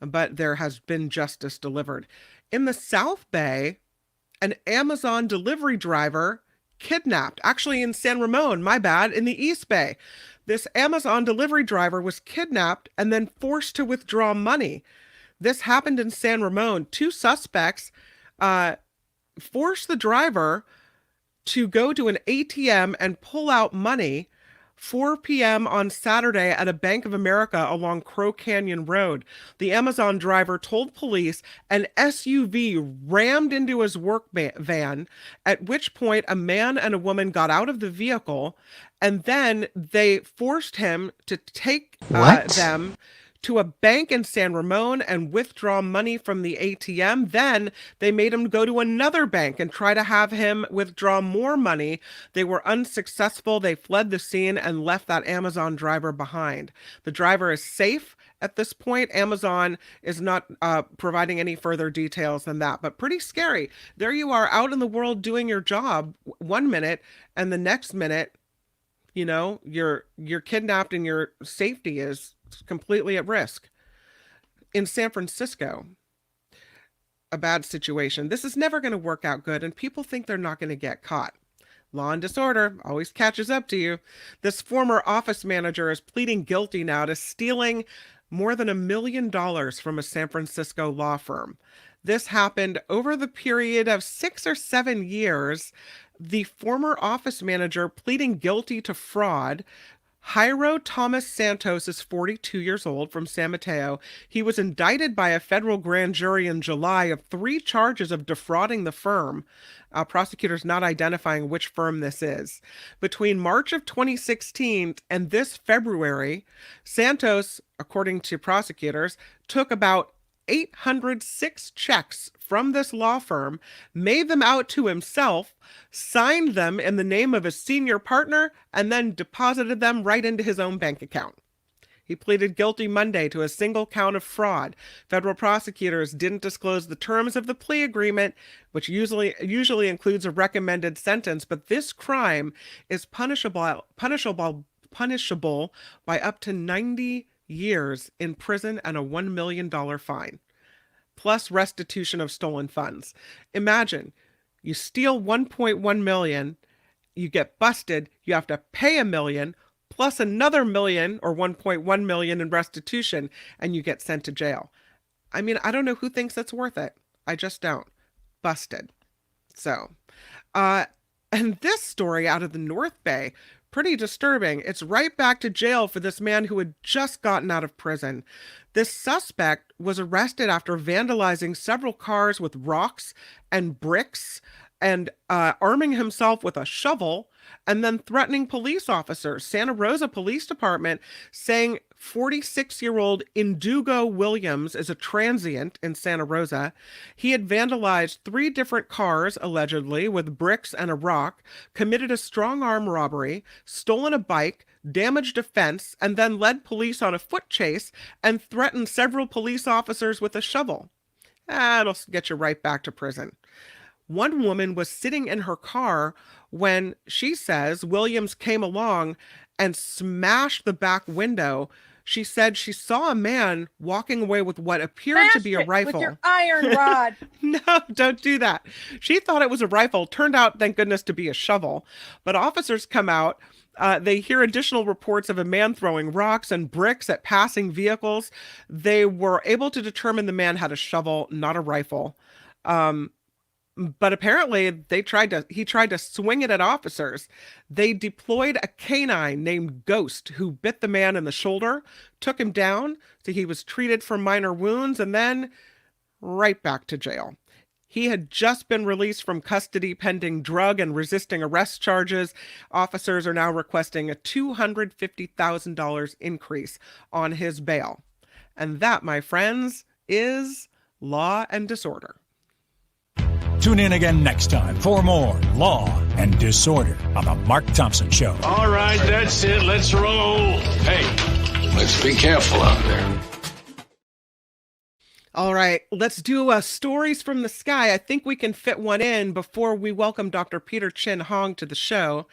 But there has been justice delivered. In the South Bay, an Amazon delivery driver kidnapped, actually in San Ramon, my bad, in the East Bay. This Amazon delivery driver was kidnapped and then forced to withdraw money. This happened in San Ramon. Two suspects forced the driver to go to an ATM and pull out money 4 p.m. on Saturday at a Bank of America along Crow Canyon Road. The Amazon driver told police an SUV rammed into his work van, at which point a man and a woman got out of the vehicle, and then they forced him to take them to a bank in San Ramon and withdraw money from the ATM. Then they made him go to another bank and try to have him withdraw more money. They were unsuccessful. They fled the scene and left that Amazon driver behind. The driver is safe at this point. Amazon is not providing any further details than that, but pretty scary. There you are out in the world doing your job 1 minute, and the next minute, you know, you're kidnapped and your safety is completely at risk. In San Francisco, a bad situation. This is never going to work out good, and people think they're not going to get caught. Law and Disorder always catches up to you. This former office manager is pleading guilty now to stealing more than $1 million from a San Francisco law firm. This happened over the period of 6 or 7 years. The former office manager pleading guilty to fraud. Jairo Thomas Santos is 42 years old, from San Mateo. He was indicted by a federal grand jury in July of 3 charges of defrauding the firm. Prosecutors not identifying which firm this is. Between March of 2016 and this February, Santos, according to prosecutors, took about 806 checks from this law firm, made them out to himself, signed them in the name of his senior partner, and then deposited them right into his own bank account. He pleaded guilty Monday to a single count of fraud. Federal prosecutors didn't disclose the terms of the plea agreement, which usually includes a recommended sentence, but this crime is punishable by up to 90 years in prison and a $1 million fine, plus restitution of stolen funds. Imagine you steal 1.1 million, you get busted, you have to pay $1 million plus another $1 million or 1.1 million in restitution, and you get sent to jail. I mean, I don't know who thinks that's worth it. I just don't. Busted. So, a And this story out of the North Bay, pretty disturbing. It's right back to jail for this man who had just gotten out of prison. This suspect was arrested after vandalizing several cars with rocks and bricks and arming himself with a shovel and then threatening police officers. Santa Rosa Police Department saying 46-year-old Indugo Williams is a transient in Santa Rosa. He had vandalized 3 different cars, allegedly, with bricks and a rock, committed a strong-arm robbery, stolen a bike, damaged a fence, and then led police on a foot chase and threatened several police officers with a shovel. It'll get you right back to prison. One woman was sitting in her car when, she says, Williams came along and smashed the back window. She said she saw a man walking away with what appeared to be a rifle. With your iron rod. No, don't do that. She thought it was a rifle. Turned out, thank goodness, to be a shovel. But officers come out. They hear additional reports of a man throwing rocks and bricks at passing vehicles. They were able to determine the man had a shovel, not a rifle. But apparently he tried to swing it at officers. They deployed a canine named Ghost who bit the man in the shoulder, took him down, so he was treated for minor wounds, and then right back to jail. He had just been released from custody pending drug and resisting arrest charges. Officers are now requesting a $250,000 increase on his bail. And that, my friends, is Law and Disorder. Tune in again next time for more Law and Disorder on The Mark Thompson Show. All right, that's it. Let's roll. Hey, let's be careful out there. All right, let's do stories from the sky. I think we can fit one in before we welcome Dr. Peter Chin Hong to the show.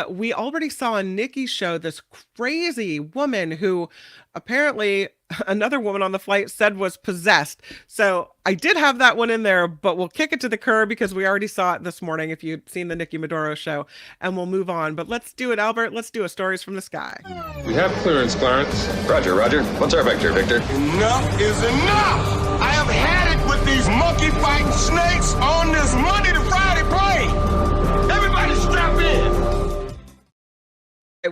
We already saw on Nikki's show this crazy woman who apparently another woman on the flight said was possessed. So I did have that one in there, but we'll kick it to the curb because we already saw it this morning if you'd seen the Nikki Maduro show, and we'll move on. But let's do it, Albert. Let's do a Stories from the Sky. We have clearance, Clarence. Roger, Roger. What's our vector, Victor? Enough is enough! I have had it with these monkey-fighting snakes on this Monday to Friday plane! Everybody strap in!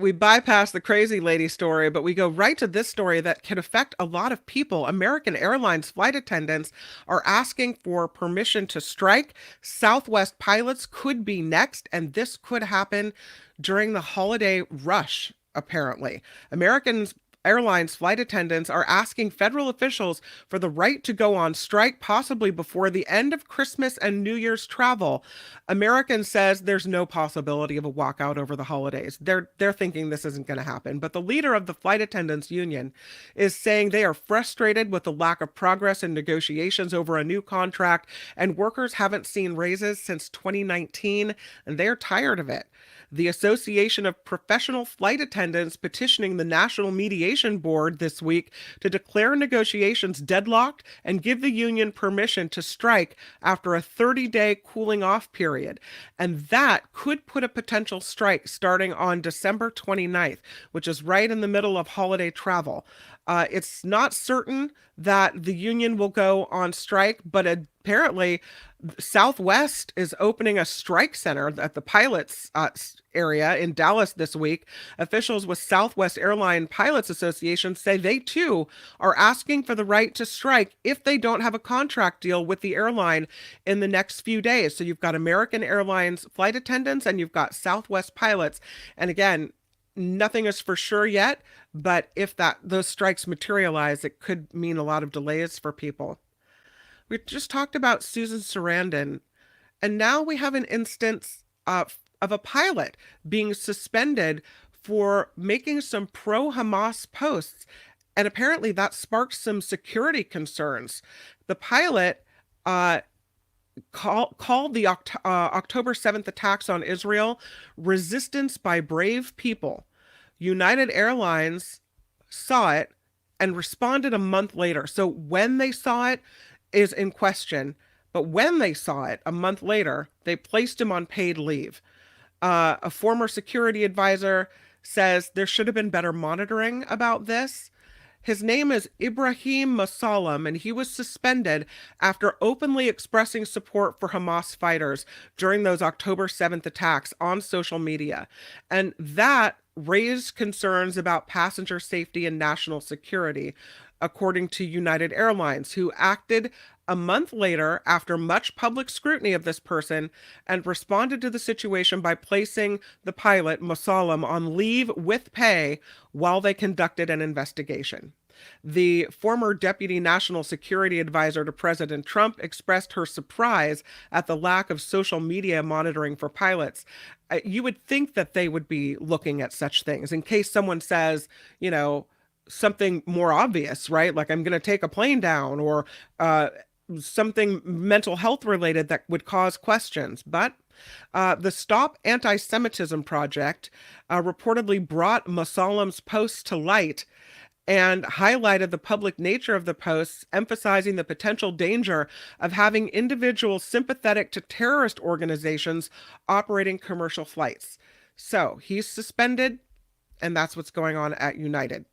We bypass the crazy lady story, but we go right to this story that can affect a lot of people. American Airlines flight attendants are asking for permission to strike. Southwest pilots could be next, and this could happen during the holiday rush, apparently. American Airlines flight attendants are asking federal officials for the right to go on strike, possibly before the end of Christmas and New Year's travel. American says there's no possibility of a walkout over the holidays. They're thinking this isn't going to happen. But the leader of the flight attendants union is saying they are frustrated with the lack of progress in negotiations over a new contract, and workers haven't seen raises since 2019, and they're tired of it. The Association of Professional Flight Attendants petitioning the National Mediation Board this week to declare negotiations deadlocked and give the union permission to strike after a 30-day cooling off period. And that could put a potential strike starting on December 29th, which is right in the middle of holiday travel. It's not certain that the union will go on strike, but apparently Southwest is opening a strike center at the pilots area in Dallas this week. Officials with Southwest Airline Pilots Association say they too are asking for the right to strike if they don't have a contract deal with the airline in the next few days. So you've got American Airlines flight attendants and you've got Southwest pilots. And again, nothing is for sure yet, but if those strikes materialize, it could mean a lot of delays for people. We just talked about Susan Sarandon, and now we have an instance of a pilot being suspended for making some pro-Hamas posts, and apparently that sparked some security concerns. The pilot called the October 7th attacks on Israel resistance by brave people. United Airlines saw it and responded a month later. So when they saw it is in question, but when they saw it a month later, they placed him on paid leave. A former security advisor says there should have been better monitoring about this. His name is Ibrahim Masalam, and he was suspended after openly expressing support for Hamas fighters during those October 7th attacks on social media. And that raised concerns about passenger safety and national security, according to United Airlines, who acted a month later after much public scrutiny of this person and responded to the situation by placing the pilot, Masalam, on leave with pay while they conducted an investigation. The former deputy national security advisor to President Trump expressed her surprise at the lack of social media monitoring for pilots. You would think that they would be looking at such things in case someone says, something more obvious, right? Like, I'm going to take a plane down, or something mental health related that would cause questions. But the Stop Anti-Semitism Project reportedly brought Masalam's posts to light and highlighted the public nature of the posts, emphasizing the potential danger of having individuals sympathetic to terrorist organizations operating commercial flights. So he's suspended, and that's what's going on at United.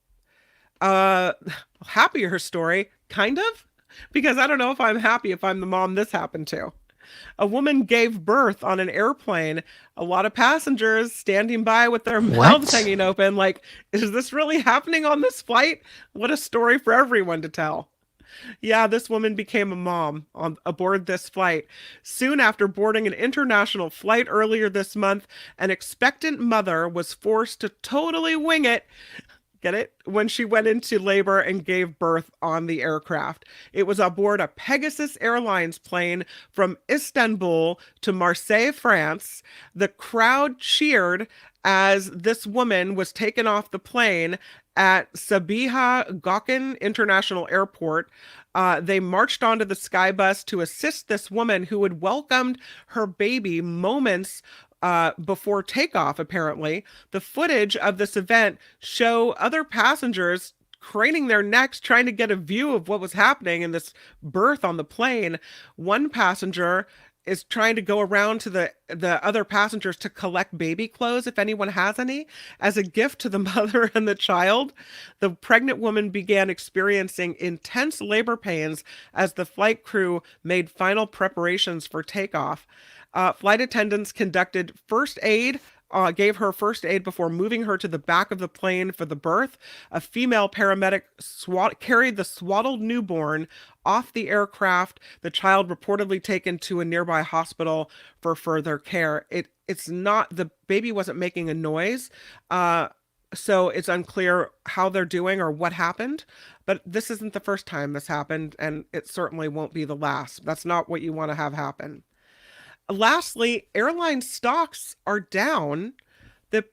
Happier story, kind of, because I don't know if I'm happy if I'm the mom this happened to. A woman gave birth on an airplane. A lot of passengers standing by with their mouths hanging open. Like, is this really happening on this flight? What a story for everyone to tell. Yeah, this woman became a mom aboard this flight. Soon after boarding an international flight earlier this month, an expectant mother was forced to totally wing it. Get it? When she went into labor and gave birth on the aircraft. It was aboard a Pegasus Airlines plane from Istanbul to Marseille, France. The crowd cheered as this woman was taken off the plane at Sabiha Gökçen International Airport. They marched onto the sky bus to assist this woman who had welcomed her baby moments before takeoff, apparently. The footage of this event show other passengers craning their necks trying to get a view of what was happening in this birth on the plane. One passenger is trying to go around to the other passengers to collect baby clothes, if anyone has any, as a gift to the mother and the child. The pregnant woman began experiencing intense labor pains as the flight crew made final preparations for takeoff. Flight attendants conducted first aid, gave her first aid before moving her to the back of the plane for the birth. A female paramedic carried the swaddled newborn off the aircraft. The child reportedly taken to a nearby hospital for further care. It's not, the baby wasn't making a noise, so it's unclear how they're doing or what happened. But this isn't the first time this happened, and it certainly won't be the last. That's not what you want to have happen. Lastly, airline stocks are down. The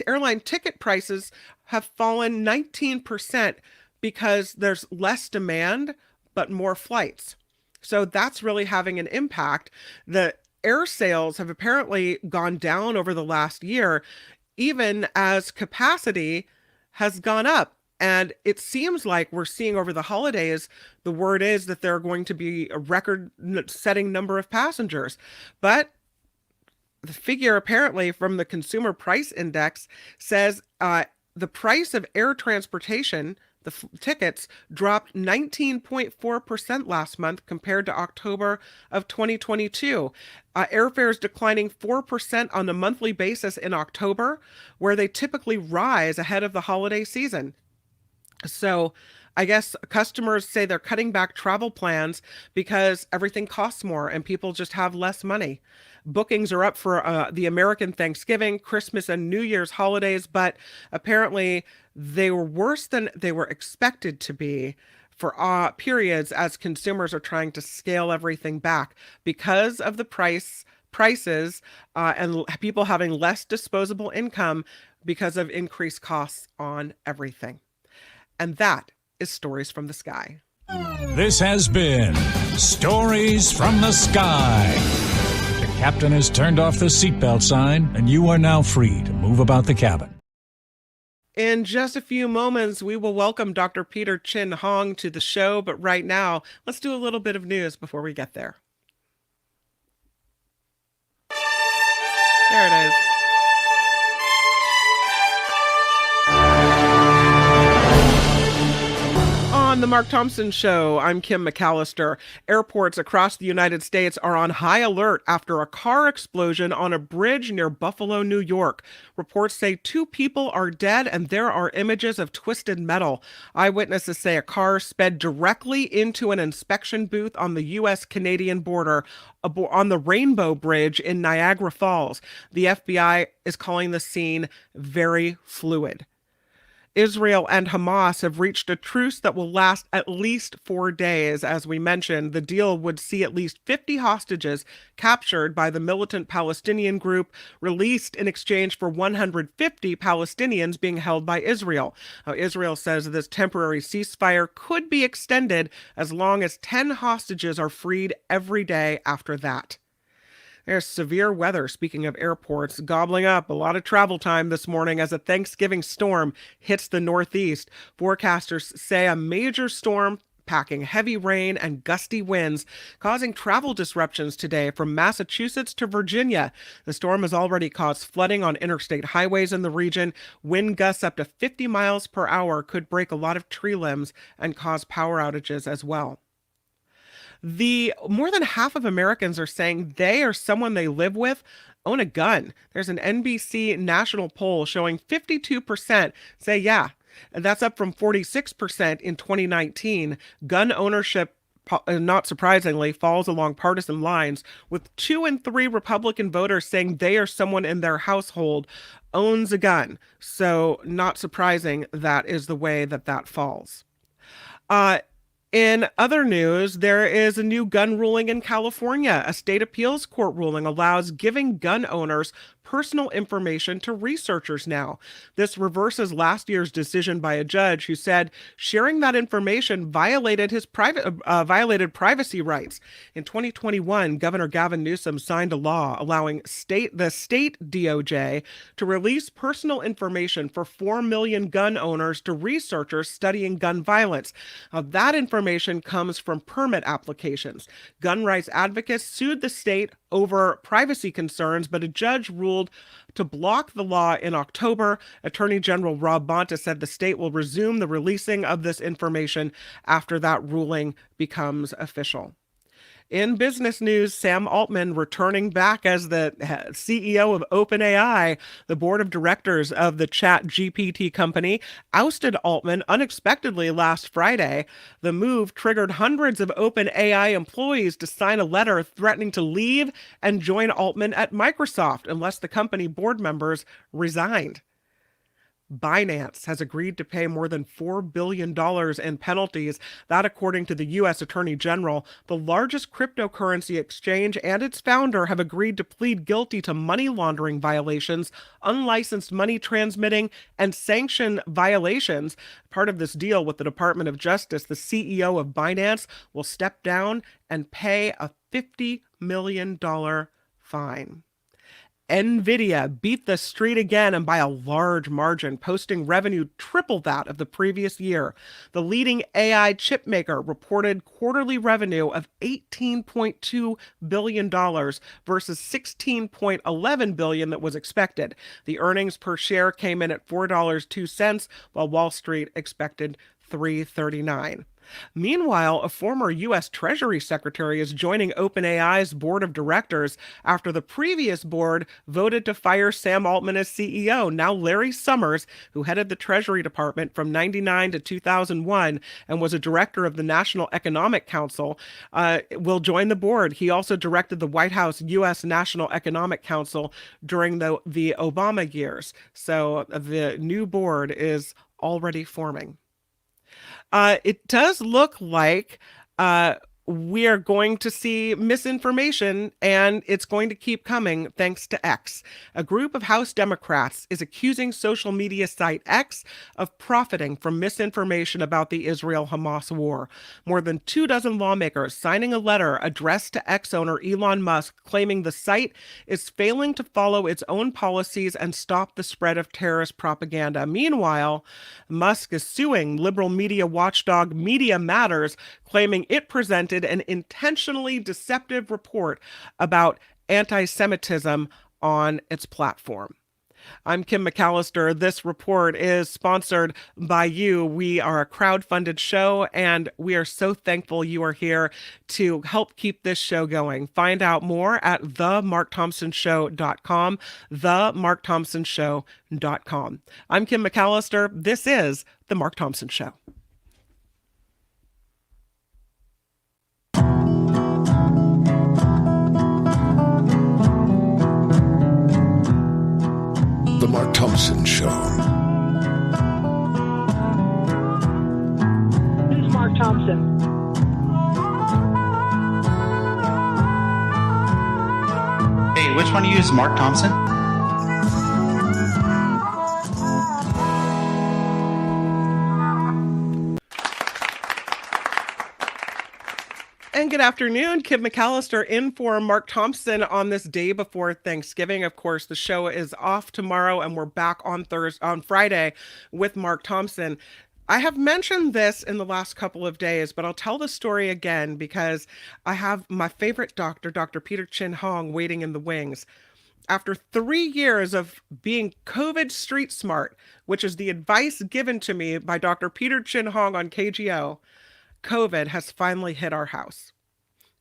airline ticket prices have fallen 19% because there's less demand, but more flights. So that's really having an impact. The air sales have apparently gone down over the last year, even as capacity has gone up. And it seems like we're seeing over the holidays, the word is that there are going to be a record-setting number of passengers. But the figure apparently from the Consumer Price Index says the price of air transportation, the tickets, dropped 19.4% last month compared to October of 2022. Airfares declining 4% on a monthly basis in October, where they typically rise ahead of the holiday season. So I guess customers say they're cutting back travel plans because everything costs more and people just have less money. Bookings are up for the American Thanksgiving, Christmas, and New Year's holidays, but apparently they were worse than they were expected to be for periods as consumers are trying to scale everything back because of the prices and people having less disposable income because of increased costs on everything. And that is Stories from the Sky. This has been Stories from the Sky. The captain has turned off the seatbelt sign, and you are now free to move about the cabin. In just a few moments, we will welcome Dr. Peter Chin Hong to the show. But right now, let's do a little bit of news before we get there. There it is. On the Mark Thompson Show, I'm Kim McAllister. Airports across the United States are on high alert after a car explosion on a bridge near Buffalo, New York. Reports say 2 people are dead and there are images of twisted metal. Eyewitnesses say a car sped directly into an inspection booth on the U.S.-Canadian border on the Rainbow Bridge in Niagara Falls. The FBI is calling the scene very fluid. Israel and Hamas have reached a truce that will last at least 4 days. As we mentioned, the deal would see at least 50 hostages captured by the militant Palestinian group released in exchange for 150 Palestinians being held by Israel. Israel says this temporary ceasefire could be extended as long as 10 hostages are freed every day after that. There's severe weather, speaking of airports, gobbling up a lot of travel time this morning as a Thanksgiving storm hits the Northeast. Forecasters say a major storm packing heavy rain and gusty winds, causing travel disruptions today from Massachusetts to Virginia. The storm has already caused flooding on interstate highways in the region. Wind gusts up to 50 miles per hour could break a lot of tree limbs and cause power outages as well. More than half of Americans are saying they or someone they live with own a gun. There's an NBC national poll showing 52% say yeah. And that's up from 46% in 2019. Gun ownership, not surprisingly, falls along partisan lines, with 2 in 3 Republican voters saying they or someone in their household owns a gun. So not surprising that is the way that falls. In other news, there is a new gun ruling in California. A state appeals court ruling allows giving gun owners personal information to researchers now. This reverses last year's decision by a judge who said sharing that information violated privacy rights. In 2021, Governor Gavin Newsom signed a law allowing the state DOJ to release personal information for 4 million gun owners to researchers studying gun violence. That information comes from permit applications. Gun rights advocates sued the state over privacy concerns, but a judge ruled to block the law in October. Attorney General Rob Bonta said the state will resume the releasing of this information after that ruling becomes official. In business news, Sam Altman returning back as the CEO of OpenAI. The board of directors of the ChatGPT company ousted Altman unexpectedly last Friday. The move triggered hundreds of OpenAI employees to sign a letter threatening to leave and join Altman at Microsoft unless the company board members resigned. Binance has agreed to pay more than $4 billion in penalties. That, according to the U.S. Attorney General. The largest cryptocurrency exchange and its founder have agreed to plead guilty to money laundering violations, unlicensed money transmitting, and sanction violations. Part of this deal with the Department of Justice, the CEO of Binance will step down and pay a $50 million fine. NVIDIA beat the street again and by a large margin, posting revenue triple that of the previous year. The leading AI chip maker reported quarterly revenue of $18.2 billion versus $16.11 billion that was expected. The earnings per share came in at $4.02, while Wall Street expected $3.39. Meanwhile, a former U.S. Treasury Secretary is joining OpenAI's board of directors after the previous board voted to fire Sam Altman as CEO. Now Larry Summers, who headed the Treasury Department from 1999 to 2001 and was a director of the National Economic Council, will join the board. He also directed the White House U.S. National Economic Council during the Obama years. So the new board is already forming. It does look like we are going to see misinformation, and it's going to keep coming thanks to X. A group of House Democrats is accusing social media site X of profiting from misinformation about the Israel-Hamas war. More than 24 lawmakers signing a letter addressed to X owner Elon Musk claiming the site is failing to follow its own policies and stop the spread of terrorist propaganda. Meanwhile, Musk is suing liberal media watchdog Media Matters, claiming it presented an intentionally deceptive report about anti-Semitism on its platform. I'm Kim McAllister. This report is sponsored by you. We are a crowd-funded show, and we are so thankful you are here to help keep this show going. Find out more at themarkthompsonshow.com, themarkthompsonshow.com. I'm Kim McAllister. This is The Mark Thompson Show. The Mark Thompson Show. Who's Mark Thompson? Hey, which one of you is Mark Thompson? And good afternoon, Kim McAllister in for Mark Thompson on this day before Thanksgiving. Of course, the show is off tomorrow and we're back on Friday with Mark Thompson. I have mentioned this in the last couple of days, but I'll tell the story again because I have my favorite doctor, Dr. Peter Chin Hong, waiting in the wings. After 3 years of being COVID street smart, which is the advice given to me by Dr. Peter Chin Hong on KGO, COVID has finally hit our house.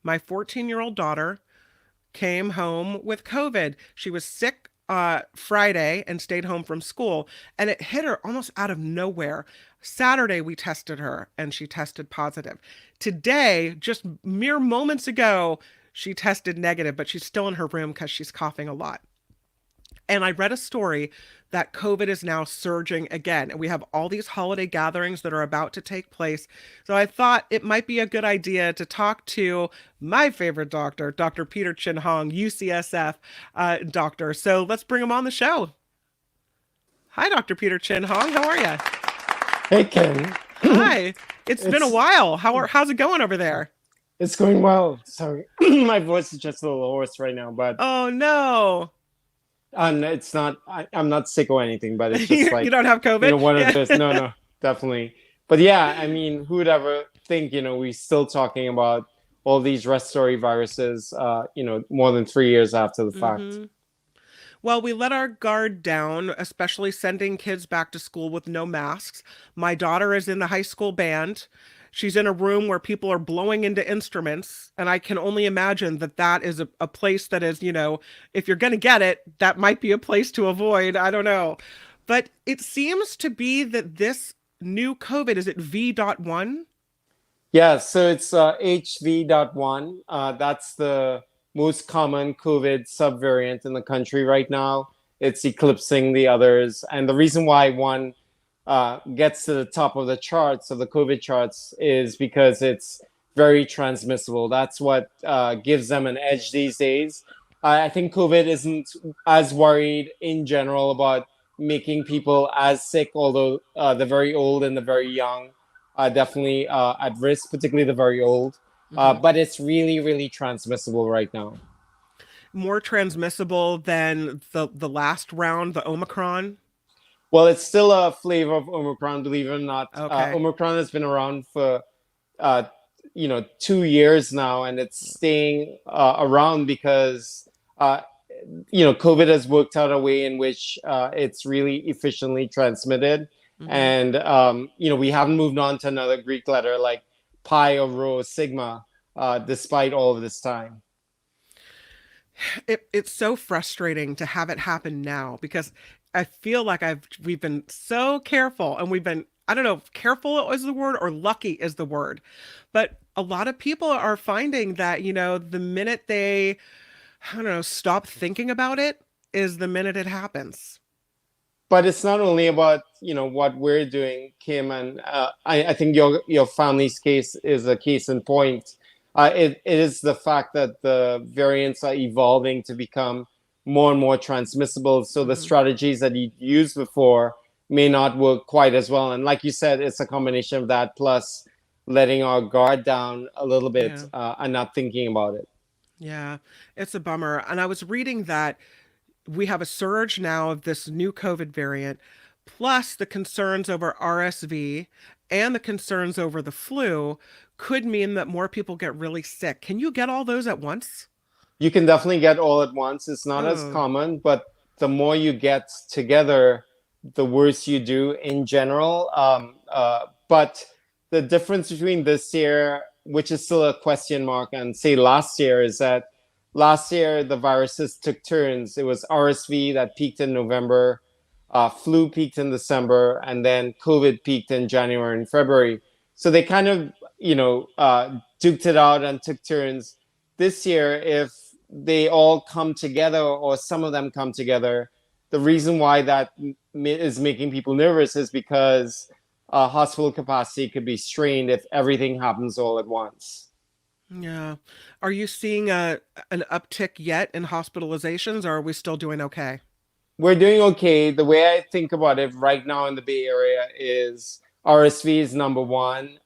My 14-year-old daughter came home with COVID. She was sick Friday and stayed home from school, and it hit her almost out of nowhere. Saturday, we tested her, and she tested positive. Today, just mere moments ago, she tested negative, but she's still in her room because she's coughing a lot. And I read a story that COVID is now surging again. And we have all these holiday gatherings that are about to take place. So I thought it might be a good idea to talk to my favorite doctor, Dr. Peter Chin Hong, UCSF doctor. So let's bring him on the show. Hi, Dr. Peter Chin Hong. How are you? Hey, Kim. Hi. It's been a while. How's it going over there? It's going well. Sorry. My voice is just a little hoarse right now, but... Oh, no. It's not. I'm not sick or anything, but it's just like you don't have COVID. You know, one of those. No, definitely. But yeah, I mean, who would ever think? You know, we're still talking about all these respiratory viruses. More than 3 years after the fact. Mm-hmm. Well, we let our guard down, especially sending kids back to school with no masks. My daughter is in the high school band. She's in a room where people are blowing into instruments. And I can only imagine that is a place that is, if you're going to get it, that might be a place to avoid. I don't know. But it seems to be that this new COVID, is it V.1? Yeah, so it's HV.1. That's the most common COVID subvariant in the country right now. It's eclipsing the others. And the reason why one gets to the top of the charts, of the COVID charts, is because it's very transmissible. That's what gives them an edge these days. I think COVID isn't as worried in general about making people as sick, although the very old and the very young are definitely at risk, particularly the very old. But it's really, really transmissible right now. More transmissible than the last round, the Omicron? Well, it's still a flavor of Omicron, believe it or not. Okay. Omicron has been around for 2 years now, and it's staying around because COVID has worked out a way in which it's really efficiently transmitted. Mm-hmm. And we haven't moved on to another Greek letter like pi or rho or sigma, despite all of this time. It's so frustrating to have it happen now because I feel like we've been so careful, and we've been, I don't know if careful is the word or lucky is the word, but a lot of people are finding that, the minute they, stop thinking about it is the minute it happens. But it's not only about, what we're doing, Kim, and I think your family's case is a case in point. It is the fact that the variants are evolving to become more and more transmissible. So the strategies that you used before may not work quite as well. And like you said, it's a combination of that plus letting our guard down a little bit and not thinking about it. Yeah, it's a bummer. And I was reading that we have a surge now of this new COVID variant, plus the concerns over RSV and the concerns over the flu could mean that more people get really sick. Can you get all those at once? You can definitely get all at once. It's not as common, but the more you get together, the worse you do in general. But the difference between this year, which is still a question mark, and say last year, is that last year the viruses took turns. It was RSV that peaked in November, flu peaked in December, and then COVID peaked in January and February. So they kind of, duked it out and took turns. This year, if they all come together, or some of them come together, the reason why that is making people nervous is because hospital capacity could be strained if everything happens all at once. Yeah. Are you seeing an uptick yet in hospitalizations, or are we still doing okay? We're doing okay. The way I think about it right now in the Bay Area is RSV is number one.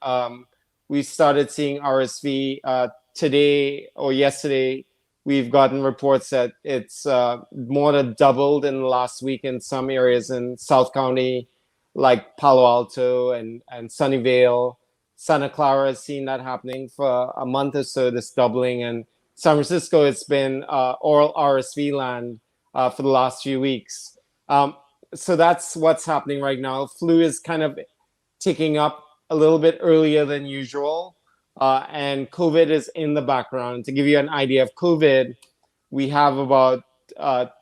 We started seeing RSV today or yesterday. We've gotten reports that it's more than doubled in the last week in some areas in South County, like Palo Alto and Sunnyvale. Santa Clara has seen that happening for a month or so, this doubling. And San Francisco, it's been oral RSV land for the last few weeks. So that's what's happening right now. Flu is kind of ticking up a little bit earlier than usual. And COVID is in the background. To give you an idea of COVID, we have about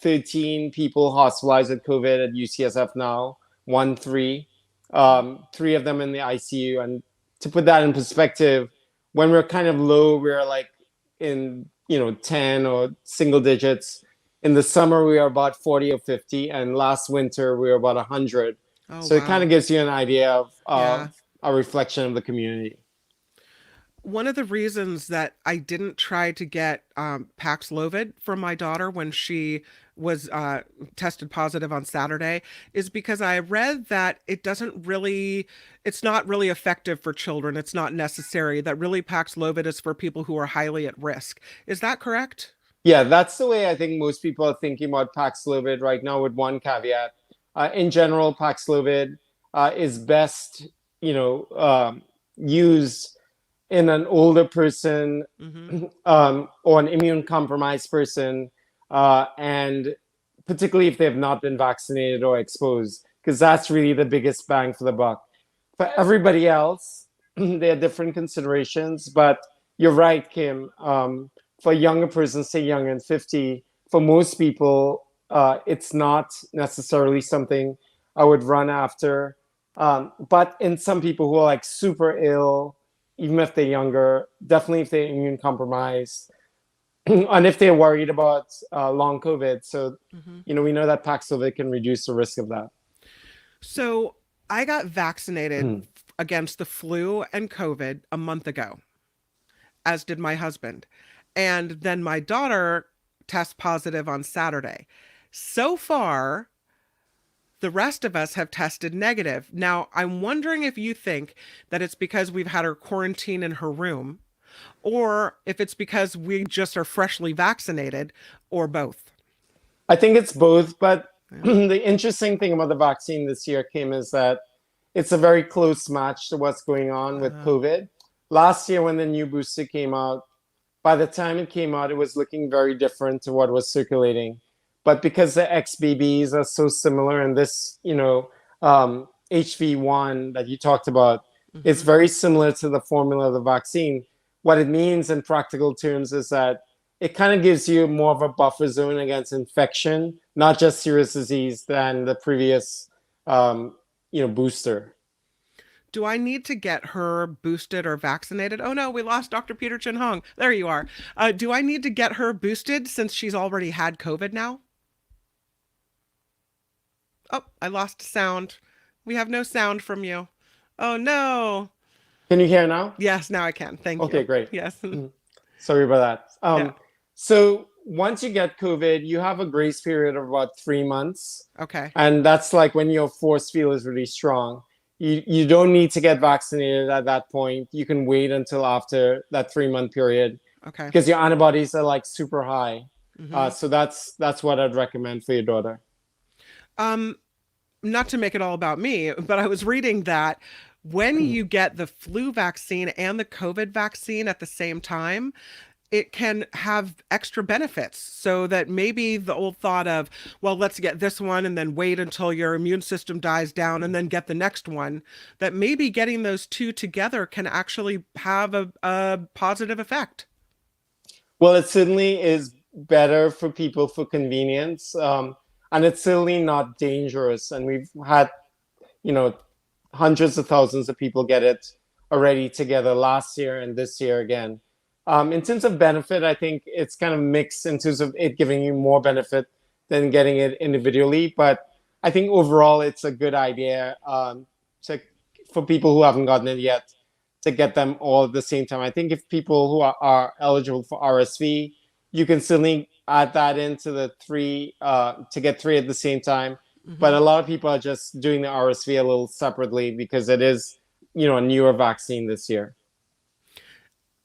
13 people hospitalized with COVID at UCSF now, 3 of them in the ICU. And to put that in perspective, when we're kind of low, we're like in 10 or single digits. In the summer, we are about 40 or 50, and last winter we were about 100. So wow. It kind of gives you an idea of a reflection of the community. One of the reasons that I didn't try to get Paxlovid for my daughter when she was tested positive on Saturday is because I read that it's not really effective for children. It's not necessary. That really Paxlovid is for people who are highly at risk. Is that correct? Yeah, that's the way I think most people are thinking about Paxlovid right now, with one caveat. In general, Paxlovid is best, used in an older person or an immune compromised person, and particularly if they have not been vaccinated or exposed, because that's really the biggest bang for the buck. For everybody else, there are different considerations, but you're right, Kim. For a younger person, say young and 50, for most people, it's not necessarily something I would run after. But in some people who are like super ill, even if they're younger, definitely if they're immune compromised, and if they're worried about long COVID. So, we know that Paxlovid can reduce the risk of that. So I got vaccinated against the flu and COVID a month ago, as did my husband. And then my daughter tests positive on Saturday. So far, the rest of us have tested negative. Now, I'm wondering if you think that it's because we've had her quarantine in her room, or if it's because we just are freshly vaccinated, or both. I think it's both, but the interesting thing about the vaccine this year, Kim, is that it's a very close match to what's going on with COVID. Last year, when the new booster came out, by the time it came out, it was looking very different to what was circulating. But because the XBBs are so similar, and this, HV1 that you talked about, it's very similar to the formula of the vaccine. What it means in practical terms is that it kind of gives you more of a buffer zone against infection, not just serious disease, than the previous, booster. Do I need to get her boosted or vaccinated? Oh no, we lost Dr. Peter Chin Hong. There you are. Do I need to get her boosted since she's already had COVID now? Oh, I lost sound. We have no sound from you. Oh no. Can you hear now? Yes, now I can. Thank you. Okay, great. Yes. Sorry about that. So once you get COVID, you have a grace period of about 3 months. Okay. And that's like when your force field is really strong. You don't need to get vaccinated at that point. You can wait until after that 3-month period. Okay. Because your antibodies are like super high. So that's what I'd recommend for your daughter. Not to make it all about me, but I was reading that when you get the flu vaccine and the COVID vaccine at the same time, it can have extra benefits, so that maybe the old thought of, well, let's get this one and then wait until your immune system dies down and then get the next one, that maybe getting those two together can actually have a positive effect. Well, it certainly is better for people for convenience. And it's certainly not dangerous. And we've had, hundreds of thousands of people get it already together last year and this year again. In terms of benefit, I think it's kind of mixed in terms of it giving you more benefit than getting it individually. But I think overall, it's a good idea for people who haven't gotten it yet to get them all at the same time. I think if people who are eligible for RSV, you can certainly add that into the three to get three at the same time. Mm-hmm. But a lot of people are just doing the RSV a little separately because it is, a newer vaccine this year.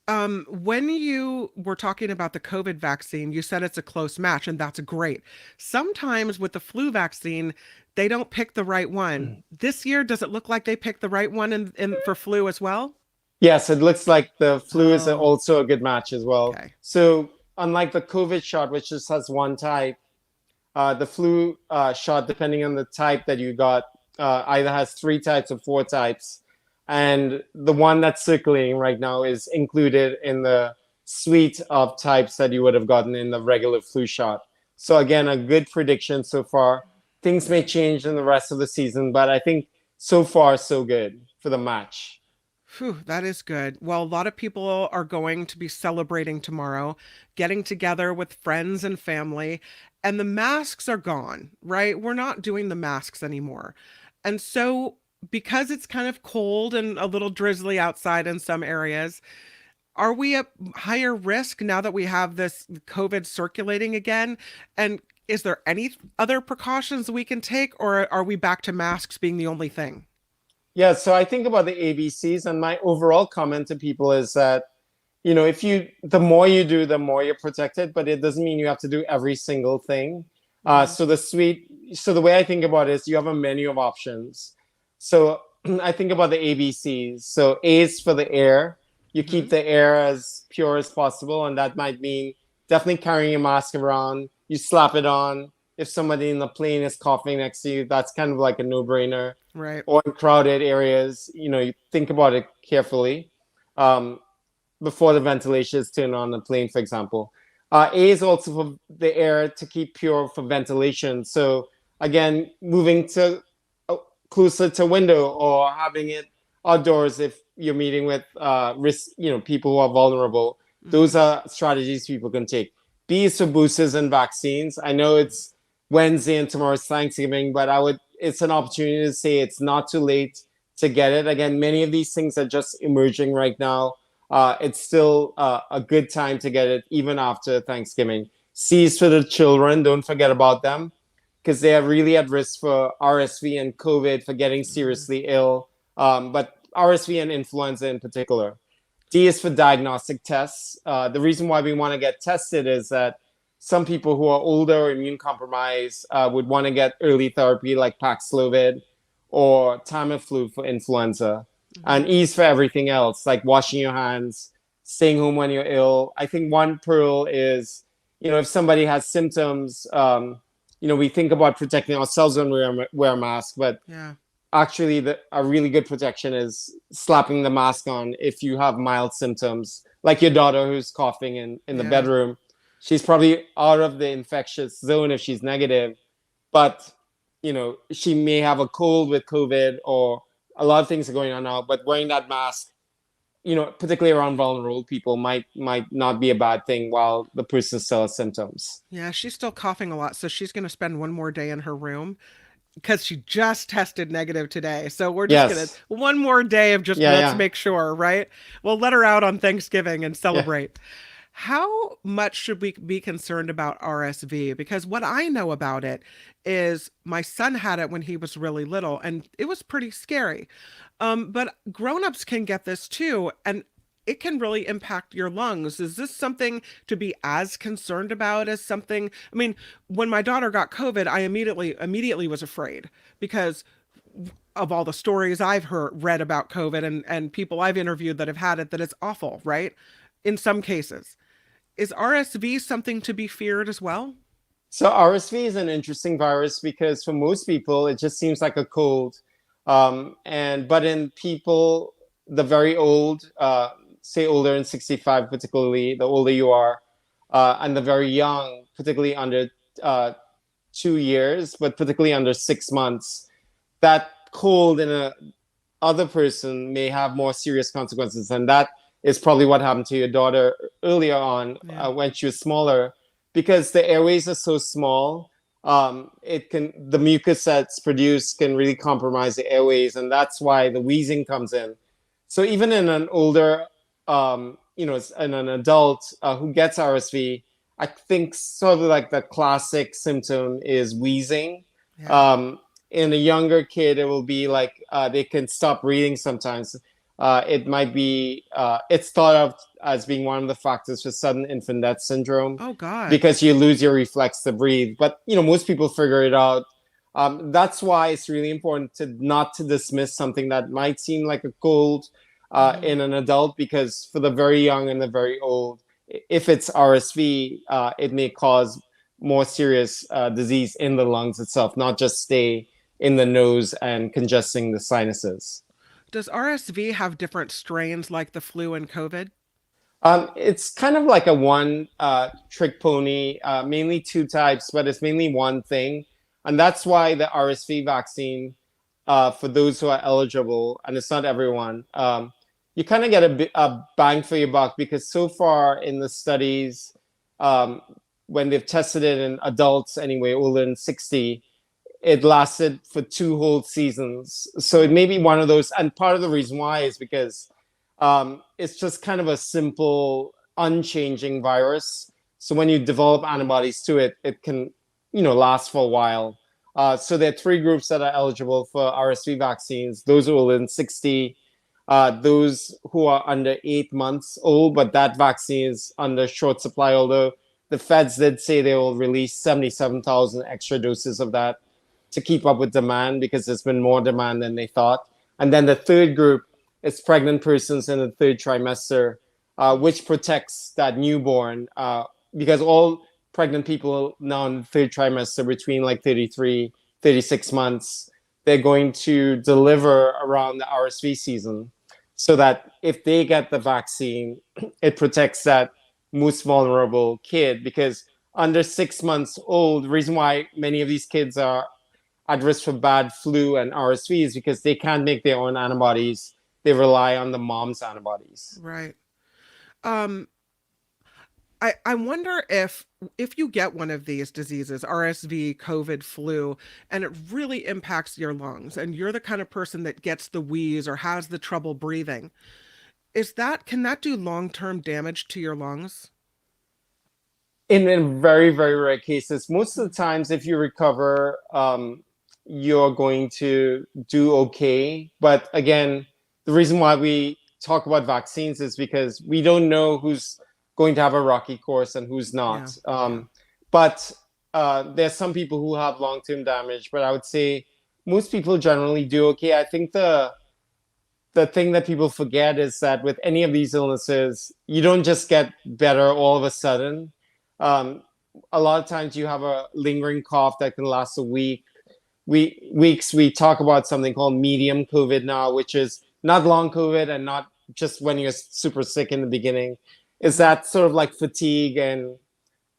When you were talking about the COVID vaccine, you said it's a close match, and that's great. Sometimes with the flu vaccine, they don't pick the right one. This year, does it look like they picked the right one in for flu as well? Yes, it looks like the flu is also a good match as well. Okay. So unlike the COVID shot, which just has one type, the flu shot, depending on the type that you got, either has 3 types or 4 types. And the one that's circulating right now is included in the suite of types that you would have gotten in the regular flu shot. So again, a good prediction so far. Things may change in the rest of the season, but I think so far, so good for the match. Whew, that is good. Well, a lot of people are going to be celebrating tomorrow, getting together with friends and family, and the masks are gone, right? We're not doing the masks anymore. And so because it's kind of cold and a little drizzly outside in some areas, are we at higher risk now that we have this COVID circulating again? And is there any other precautions we can take, or are we back to masks being the only thing? Yeah, so I think about the ABCs, and my overall comment to people is that, the more you do, the more you're protected, but it doesn't mean you have to do every single thing. So the way I think about it is you have a menu of options. So I think about the ABCs. So A is for the air. You keep the air as pure as possible, and that might mean definitely carrying a mask around. You slap it on. If somebody in the plane is coughing next to you, that's kind of like a no-brainer. Right. Or in crowded areas, you think about it carefully before the ventilation is turned on the plane, for example. A is also for the air to keep pure for ventilation. So again, moving to closer to window or having it outdoors if you're meeting with risk, people who are vulnerable. Those are strategies people can take. B is for boosters and vaccines. I know it's Wednesday and tomorrow's Thanksgiving, but it's an opportunity to say it's not too late to get it. Again, many of these things are just emerging right now. It's still a good time to get it, even after Thanksgiving. C is for the children. Don't forget about them, because they are really at risk for RSV and COVID, for getting seriously ill, but RSV and influenza in particular. D is for diagnostic tests. The reason why we want to get tested is that some people who are older or immune compromised would want to get early therapy like Paxlovid or Tamiflu for influenza. And E is for everything else, like washing your hands, staying home when you're ill. I think one pearl is, if somebody has symptoms, we think about protecting ourselves when we wear a mask, but actually a really good protection is slapping the mask on if you have mild symptoms, like your daughter who's coughing in the bedroom. She's probably out of the infectious zone if she's negative, but, she may have a cold with COVID, or a lot of things are going on now, but wearing that mask, particularly around vulnerable people, might not be a bad thing while the person still has symptoms. Yeah, she's still coughing a lot, so she's going to spend one more day in her room because she just tested negative today. So we're just going to one more day of just let's make sure, right? We'll let her out on Thanksgiving and celebrate. Yeah. How much should we be concerned about RSV? Because what I know about it is my son had it when he was really little, and it was pretty scary. But grownups can get this too, and it can really impact your lungs. Is this something to be as concerned about as something? I mean, when my daughter got COVID, I immediately was afraid because of all the stories I've read about COVID and people I've interviewed that have had it, that it's awful, right? In some cases. Is RSV something to be feared as well? So RSV is an interesting virus because for most people, it just seems like a cold. But in people, the very old, say older than 65, particularly the older you are, and the very young, particularly under 2 years, but particularly under 6 months, that cold in a other person may have more serious consequences. And that is probably what happened to your daughter earlier on when she was smaller, because the airways are so small. The mucus that's produced can really compromise the airways, and that's why the wheezing comes in. So even in an older, in an adult who gets RSV, I think sort of like the classic symptom is wheezing. Yeah. In a younger kid, it will be like they can stop breathing sometimes. It might be, it's thought of as being one of the factors for sudden infant death syndrome. Oh, God. Because you lose your reflex to breathe. But, most people figure it out. That's why it's really important not to dismiss something that might seem like a cold in an adult, because for the very young and the very old, if it's RSV, it may cause more serious disease in the lungs itself, not just stay in the nose and congesting the sinuses. Does RSV have different strains like the flu and COVID? It's kind of like a one trick pony, mainly two types, but it's mainly one thing. And that's why the RSV vaccine, for those who are eligible, and it's not everyone, you kind of get a bang for your buck, because so far in the studies, when they've tested it in adults anyway, older than 60, it lasted for 2 whole seasons. So it may be one of those. And part of the reason why is because it's just kind of a simple, unchanging virus. So when you develop antibodies to it, it can, last for a while. So there are 3 groups that are eligible for RSV vaccines. Those who are older than 60, those who are under 8 months old, but that vaccine is under short supply, although the feds did say they will release 77,000 extra doses of that to keep up with demand, because there's been more demand than they thought. And then the 3rd group is pregnant persons in the 3rd trimester, which protects that newborn, because all pregnant people now in the 3rd trimester between like 33, 36 months, they're going to deliver around the RSV season, so that if they get the vaccine, it protects that most vulnerable kid. Because under 6 months old, the reason why many of these kids are at risk for bad flu and RSV is because they can't make their own antibodies. They rely on the mom's antibodies. Right. I wonder if you get one of these diseases, RSV, COVID, flu, and it really impacts your lungs, and you're the kind of person that gets the wheeze or has the trouble breathing, can that do long-term damage to your lungs? In very, very rare cases. Most of the times, if you recover, you're going to do okay. But again, the reason why we talk about vaccines is because we don't know who's going to have a rocky course and who's not. But there's some people who have long-term damage, but I would say most people generally do okay. I think the thing that people forget is that with any of these illnesses, you don't just get better all of a sudden. A lot of times you have a lingering cough that can last a week. Weeks. We talk about something called medium COVID now, which is not long COVID and not just when you're super sick in the beginning. Is that sort of like fatigue and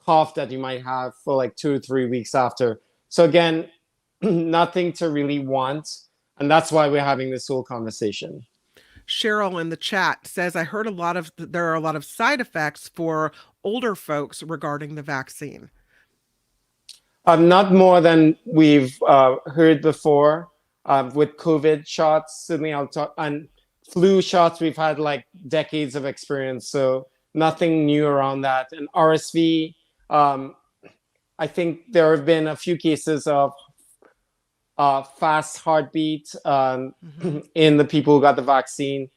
cough that you might have for like 2 or 3 weeks after. So again, nothing to really want. And that's why we're having this whole conversation. Cheryl in the chat says, I heard there are a lot of side effects for older folks regarding the vaccine. Not more than we've heard before with COVID shots. Certainly, I'll talk, and flu shots. We've had like decades of experience, so nothing new around that. And RSV, I think there have been a few cases of fast heartbeat in the people who got the vaccine.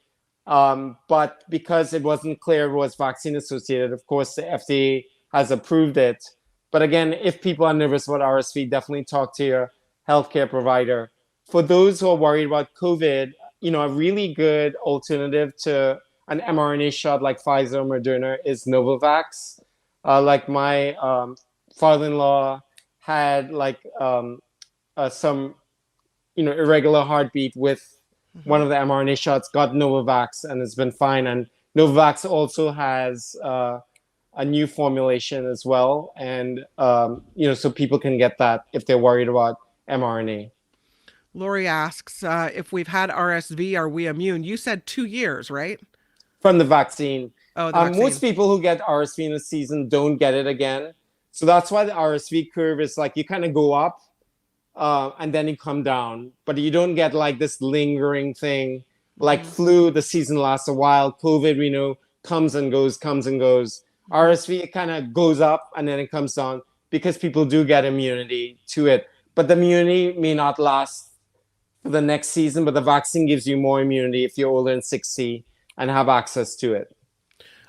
But because it wasn't clear it was vaccine associated, of course, the FDA has approved it. But again, if people are nervous about RSV, definitely talk to your healthcare provider. For those who are worried about COVID, a really good alternative to an mRNA shot like Pfizer or Moderna is Novavax. Like my father-in-law had like some, irregular heartbeat with one of the mRNA shots, got Novavax, and it's been fine. And Novavax also has a new formulation as well. And, so people can get that if they're worried about mRNA. Lori asks, if we've had RSV, are we immune? You said 2 years, right? From the vaccine. Oh, the vaccine. Most people who get RSV in the season don't get it again. So that's why the RSV curve is like you kind of go up and then you come down. But you don't get like this lingering thing. Like flu, the season lasts a while. COVID, we know, comes and goes. RSV, it kind of goes up and then it comes down because people do get immunity to it. But the immunity may not last for the next season, but the vaccine gives you more immunity if you're older than 60 and have access to it.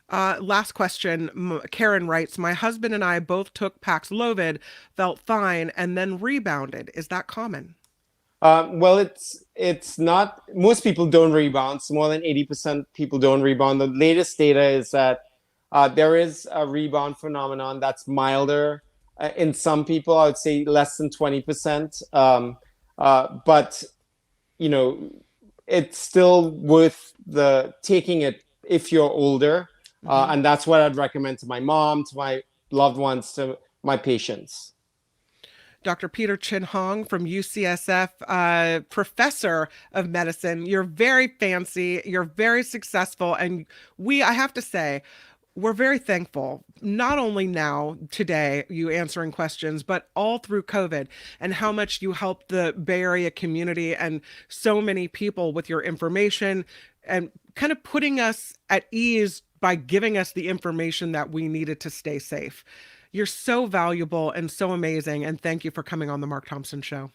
Last question. Karen writes, my husband and I both took Paxlovid, felt fine, and then rebounded. Is that common? Well, it's not. Most people don't rebound. So more than 80% people don't rebound. The latest data is that there is a rebound phenomenon that's milder in some people. I would say less than 20%. But, it's still worth taking it if you're older. And that's what I'd recommend to my mom, to my loved ones, to my patients. Dr. Peter Chin Hong from UCSF, professor of medicine. You're very fancy, you're very successful, and I have to say, we're very thankful, not only now, today, you answering questions, but all through COVID and how much you helped the Bay Area community and so many people with your information and kind of putting us at ease by giving us the information that we needed to stay safe. You're so valuable and so amazing. And thank you for coming on the Mark Thompson Show.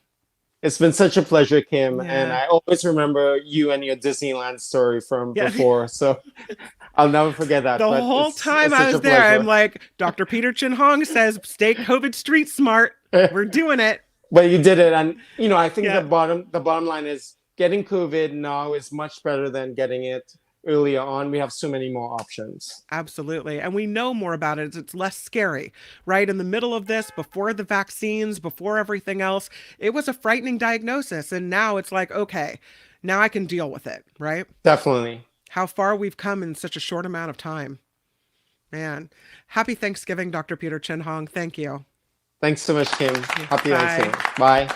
It's been such a pleasure, Kim. Yeah. And I always remember you and your Disneyland story from before. So I'll never forget that. The whole time I was there, I'm like, Dr. Peter Chin Hong says, stay COVID street smart. We're doing it. Well, you did it. And, I think the bottom line is getting COVID now is much better than getting it earlier on. We have so many more options. Absolutely. And we know more about it. It's less scary, right? In the middle of this, before the vaccines, before everything else, it was a frightening diagnosis. And now it's like, okay, now I can deal with it, right? Definitely. How far we've come in such a short amount of time. Man, happy Thanksgiving, Dr. Peter Chin Hong. Thank you. Thanks so much, Kim. Happy Thanksgiving. Bye.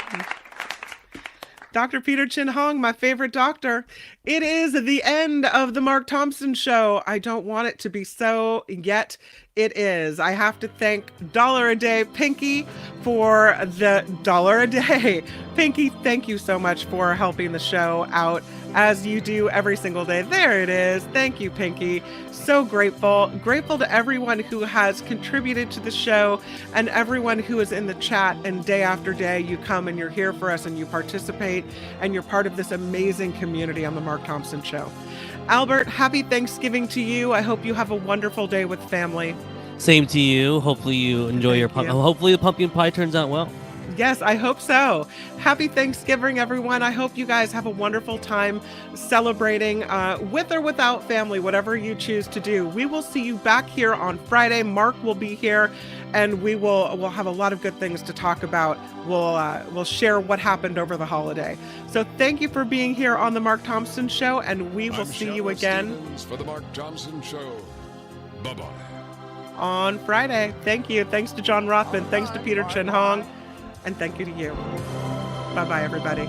Dr. Peter Chin Hong, my favorite doctor. It is the end of the Mark Thompson Show. I don't want it to be so, yet it is. I have to thank $1 a Day Pinky for the $1 a day. Pinky, thank you so much for helping the show out as you do every single day. There it is. Thank you, Pinky. So grateful. Grateful to everyone who has contributed to the show and everyone who is in the chat, and day after day you come and you're here for us and you participate and you're part of this amazing community on the Mark Thompson Show. Albert, happy Thanksgiving to you. I hope you have a wonderful day with family. Same to you. Hopefully you enjoy hopefully the pumpkin pie turns out well. Yes, I hope so. Happy Thanksgiving, everyone. I hope you guys have a wonderful time celebrating with or without family, whatever you choose to do. We will see you back here on Friday. Mark will be here, and we'll have a lot of good things to talk about. We'll share what happened over the holiday. So thank you for being here on the Mark Thompson Show, and we will see you again for the Mark Thompson Show. Bye-bye. On Friday. Thank you. Thanks to John Rothmann. Thanks to Peter Chin Hong. And thank you to you. Bye-bye, everybody.